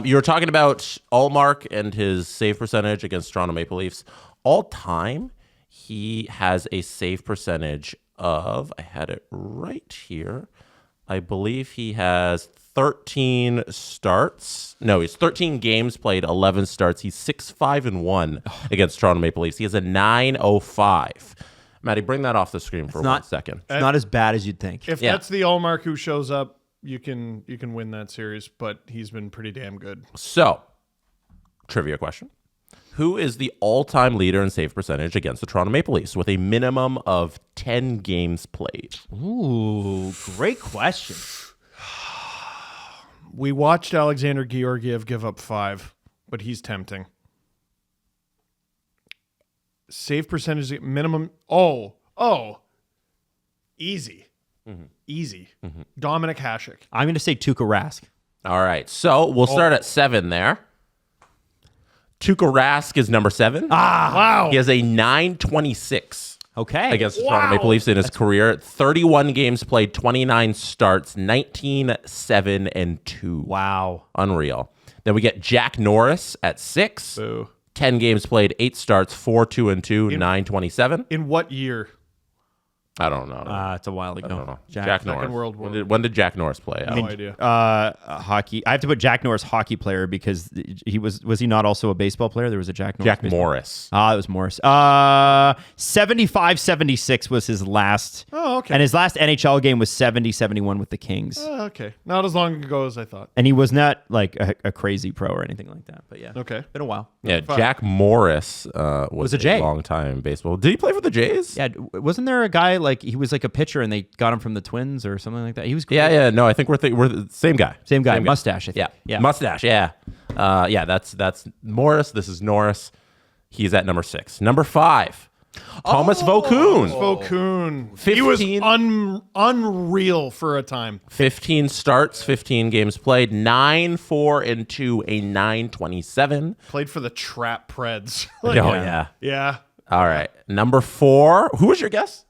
You were talking about Ullmark and his save percentage against Toronto Maple Leafs. All time, he has a save percentage of, I had it right here. I believe he has 13 starts. No, he's 13 games played, 11 starts. He's 6-5-1 against Toronto Maple Leafs. He has a 9.05. Maddie, bring that off the screen for 1 second. It's not as bad as you'd think. If that's the Ullmark who shows up, you can win that series, but he's been pretty damn good. So, trivia question. Who is the all-time leader in save percentage against the Toronto Maple Leafs with a minimum of 10 games played? Ooh, great question. We watched Alexander Georgiev give up 5, but he's tempting. Save percentage minimum. Easy. Easy. Dominic Hasek. I'm going to say Tuukka Rask. All right, so we'll start at 7 there. Tuukka Rask is number 7. Wow. He has a 9.26 Okay. against the Toronto Maple Leafs in his career. 31 games played, 29 starts, 19-7-2. Wow. Unreal. Then we get Jack Norris at 6. Boo. 10 games played, 8 starts, 4-2-2, 9.27. In what year? I don't know. It's a while ago. I don't know. Jack Norris. World War. When did Jack Norris play? No idea. Hockey. I have to put Jack Norris hockey player because he was he not also a baseball player? There was a Jack Norris. Jack Morris. It was Morris. 75-76 was his last. Oh, okay. And his last NHL game was 70-71 with the Kings. Okay. Not as long ago as I thought. And he was not like a crazy pro or anything like that. But yeah. Okay. Been a while. Yeah, Jack Morris was a J. long time in baseball. Did he play for the Jays? Yeah. Wasn't there a guy like he was like a pitcher and they got him from the Twins or something like that? He was great. Yeah. No, I think we're the same guy. Same guy. Mustache, I think. Yeah. Mustache. Yeah. That's Morris. This is Norris. He's at number 6. Number 5, Thomas Vokoun. Vokoun. 15. He was unreal for a time. 15 starts, 15 games played, 9-4-2, a 9.27. Played for the Trap Preds. Yeah. Yeah. All right. Number 4. Who was your guess?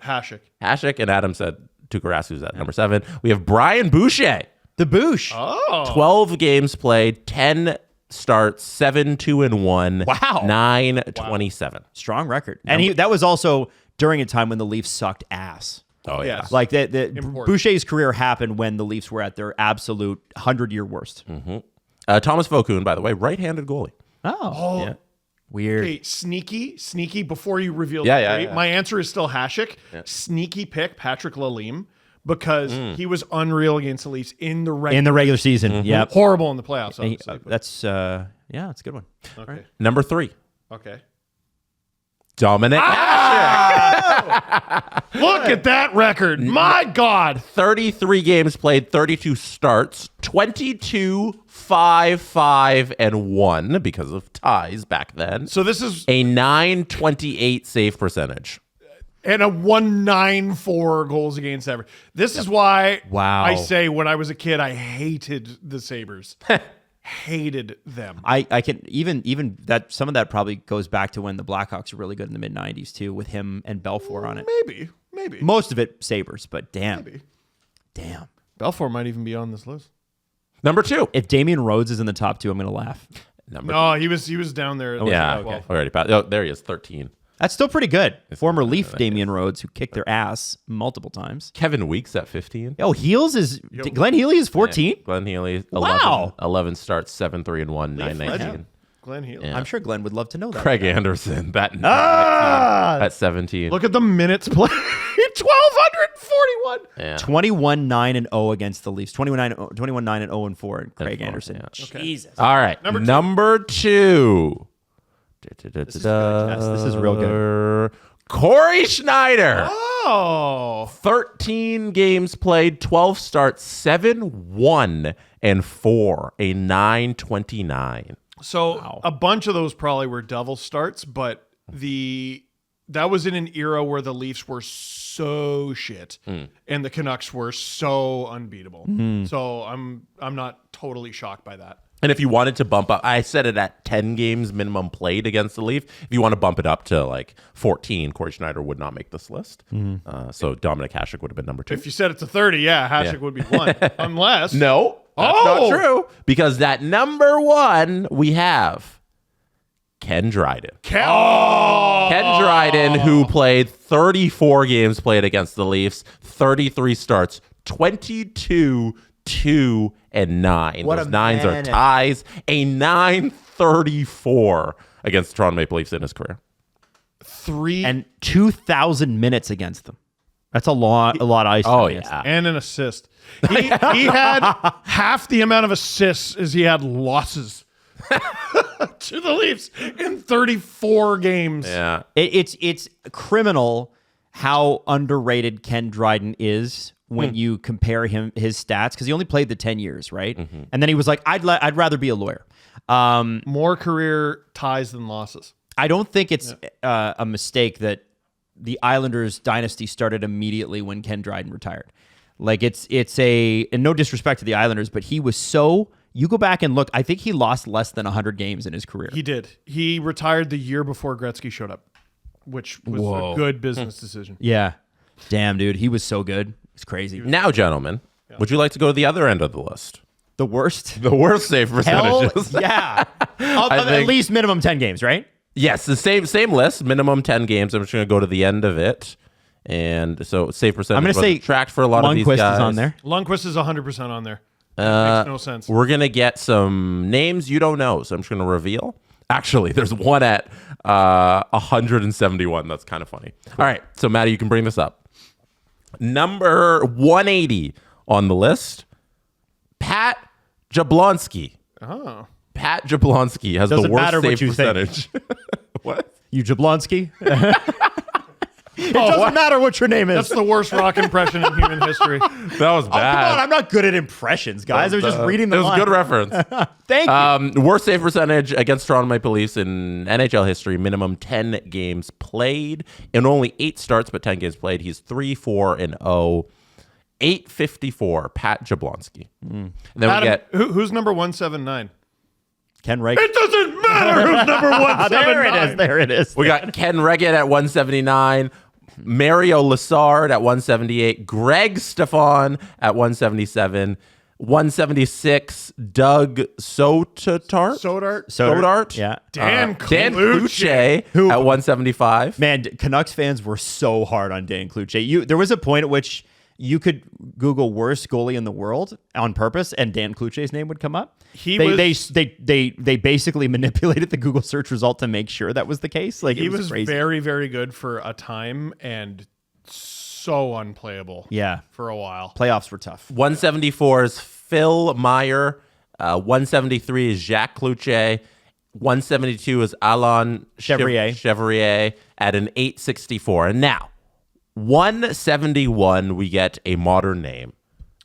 Hasek. Hasek, and Adam said Tuukka Rask, who's at number 7. We have Brian Boucher. The Boosh. Oh. 12 games played, 10 starts, 7-2-1. Wow. 9.27. Strong record. And that was also during a time when the Leafs sucked ass. Oh, yeah. Yes. Like the Important. Boucher's career happened when the Leafs were at their absolute 100-year worst. Thomas Vokoun, by the way, right-handed goalie. Oh. Yeah. Weird. Okay, sneaky. Before you reveal Yeah. my answer is still Hasek. Sneaky pick Patrick Lalime because he was unreal against the Leafs in the regular season. Yep. horrible in the playoffs. And Obviously, but- that's that's a good one. okay. Number 3, Okay. Dominic Hasek. Look at that record. My God. 33 games played, 32 starts, 22-5-5-1 because of ties back then. So this is A 9.28 save percentage. and a 1.94 goals against average. This is why Wow. I say when I was a kid, I hated the Sabres. Hated them. I can even that some of that probably goes back to when the Blackhawks were really good in the mid '90s too, with him and Belfour on it. Maybe. Most of it Sabres, but damn. Belfour might even be on this list. Number 2. If Damian Rhodes is in the top 2, I'm gonna laugh. No, he was down there. Yeah, as well. okay. Already passed. Oh, there he is, 13. That's still pretty good. Former Leaf Damian Rhodes, who kicked their ass multiple times. Kevin Weeks at 15. Oh, Heels is Glenn Healy is 14. Glenn Healy, 11, Wow. 11 starts, 7-3-1, 9-19. Glenn Healy. Yeah. I'm sure Glenn would love to know that. Craig Anderson, that at 17. Look at the minutes played. 1,241. Yeah. 21-9-0 against the Leafs. 21-9-0 and Craig Anderson. Yeah. Jesus. All right. Number 2. This is real good. Corey Schneider. Oh. 13 games played, 12 starts, 7-1-4, a 9.29. So a bunch of those probably were double starts, but that was in an era where the Leafs were so shit and the Canucks were so unbeatable. So I'm not totally shocked by that. And if you wanted to bump up, I said it at 10 games minimum played against the Leaf. If you want to bump it up to like 14, Corey Schneider would not make this list. So Dominic Hasek would have been number 2. If you said it's a 30, Hasek would be 1. Unless No, that's not true. Because that number 1 we have Ken Dryden. Ken Dryden, who played 34 games played against the Leafs, 33 starts, 22-2-9. What Those a 9s man. are ties. A 9.34 against the Toronto Maple Leafs in his career. 3 And 2,000 minutes against them. That's a lot of ice. Oh, time against them. yeah. and an assist. He had half the amount of assists as he had losses to the Leafs in 34 games. Yeah. It's criminal how underrated Ken Dryden is when you compare his stats, because he only played the 10 years, right? And then he was like, I'd rather be a lawyer. More career ties than losses. I don't think it's a mistake that the Islanders dynasty started immediately when Ken Dryden retired. Like and no disrespect to the Islanders, but he was so, you go back and look, I think he lost less than 100 games in his career. He did. He retired the year before Gretzky showed up, which was a good business decision. Yeah. Damn, dude. He was so good. It's crazy. Now, gentlemen, would you like to go to the other end of the list? The worst? The worst save Hell, percentages. yeah. At think- least minimum 10 games, right? Yes, the same list, minimum 10 games. I'm just going to go to the end of it. And so save percentage. I'm going to say tracked for a lot of these Lundqvist guys. is on there. Lundqvist is 100% on there. Makes no sense. We're going to get some names you don't know. So I'm just going to reveal. Actually, there's one at 171. That's kind of funny. All right. So, Maddie, you can bring this up. Number 180 on the list, Pat Jablonski. Oh. Pat Jablonski has Doesn't the worst matter what save you think. percentage. What? You Jablonski? It doesn't matter what your name is. That's the worst rock impression in human history. That was Oh, bad. come on. I'm not good at impressions, guys. I was just reading the It was line. a good reference. Thank you. Worst save percentage against Toronto Maple Leafs in NHL history. Minimum 10 games played. In only 8 starts, but 10 games played. He's 3-4-0. 854, Pat Jablonski. And then Adam, we get who's number 179? Ken Reagan. It doesn't matter who's number 179. There it is. we got Ken Reggett at 179, Mario Lessard at 178, Greg Stefan at 177, 176, Doug Sotart. Sodart. Yeah. Dan Dan Kluche. Kluche at 175. Man, Canucks fans were so hard on Dan Kluche. There was a point at which you could Google worst goalie in the world on purpose, and Dan Kluche's name would come up. They basically manipulated the Google search result to make sure that was the case. Like He it was was crazy. very, very good for a time and so unplayable. Yeah. For a while. Playoffs were tough. 174 is Phil Meyer. 173 is Jacques Kluche. 172 is Alain Chevrier at an 864. And now, 171, we get a modern name.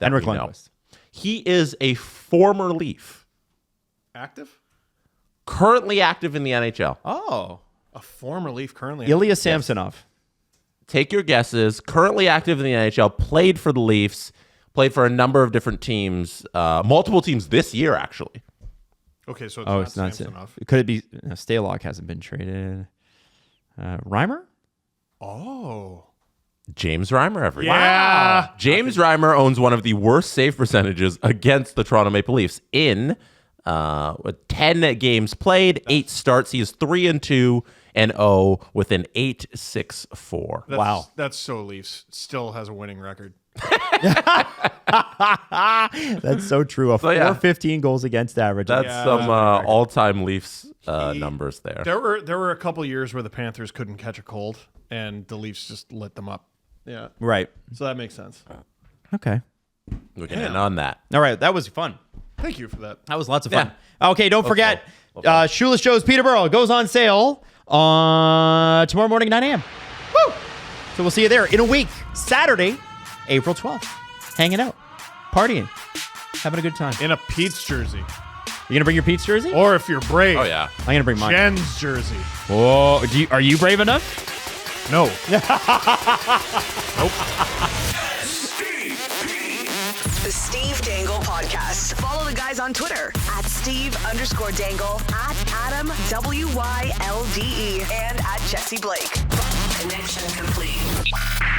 Henrik we know. Lundqvist. He is a former Leaf, Active? currently active in the NHL. Oh. A former Leaf currently. Ilya Samsonov. Take your guesses. Currently active in the NHL, played for the Leafs, played for a number of different teams, multiple teams this year, actually. Okay, so Oh, it's it's not not. Samsonov. Could it be? Stalock hasn't been traded. Reimer? Oh. James Reimer, everyone. Yeah. James Reimer owns one of the worst save percentages against the Toronto Maple Leafs in 10 games played, 8 starts. He is 3-2 and 0 with an 8.64. That's so Leafs. Still has a winning record. That's so true. A yeah. 415 goals against average. That's some all-time Leafs numbers there. There were a couple years where the Panthers couldn't catch a cold, and the Leafs just lit them up. Yeah. Right. So that makes sense. Okay. We can end on that. All right. That was fun. Thank you for that. That was lots of fun. Okay. Don't forget, Shoeless Joe's Peterborough goes on sale tomorrow morning, 9 a.m. Woo! So we'll see you there in a week, Saturday, April 12th. Hanging out, partying, having a good time. In a Pete's jersey. You going to bring your Pete's jersey? Or if you're brave. Oh, yeah. I'm going to bring mine. Jen's jersey. Whoa. Are you brave enough? No. The Steve Dangle Podcast. Follow the guys on Twitter at Steve_Dangle, at Adam WYLDE, and at Jesse Blake. Connection complete.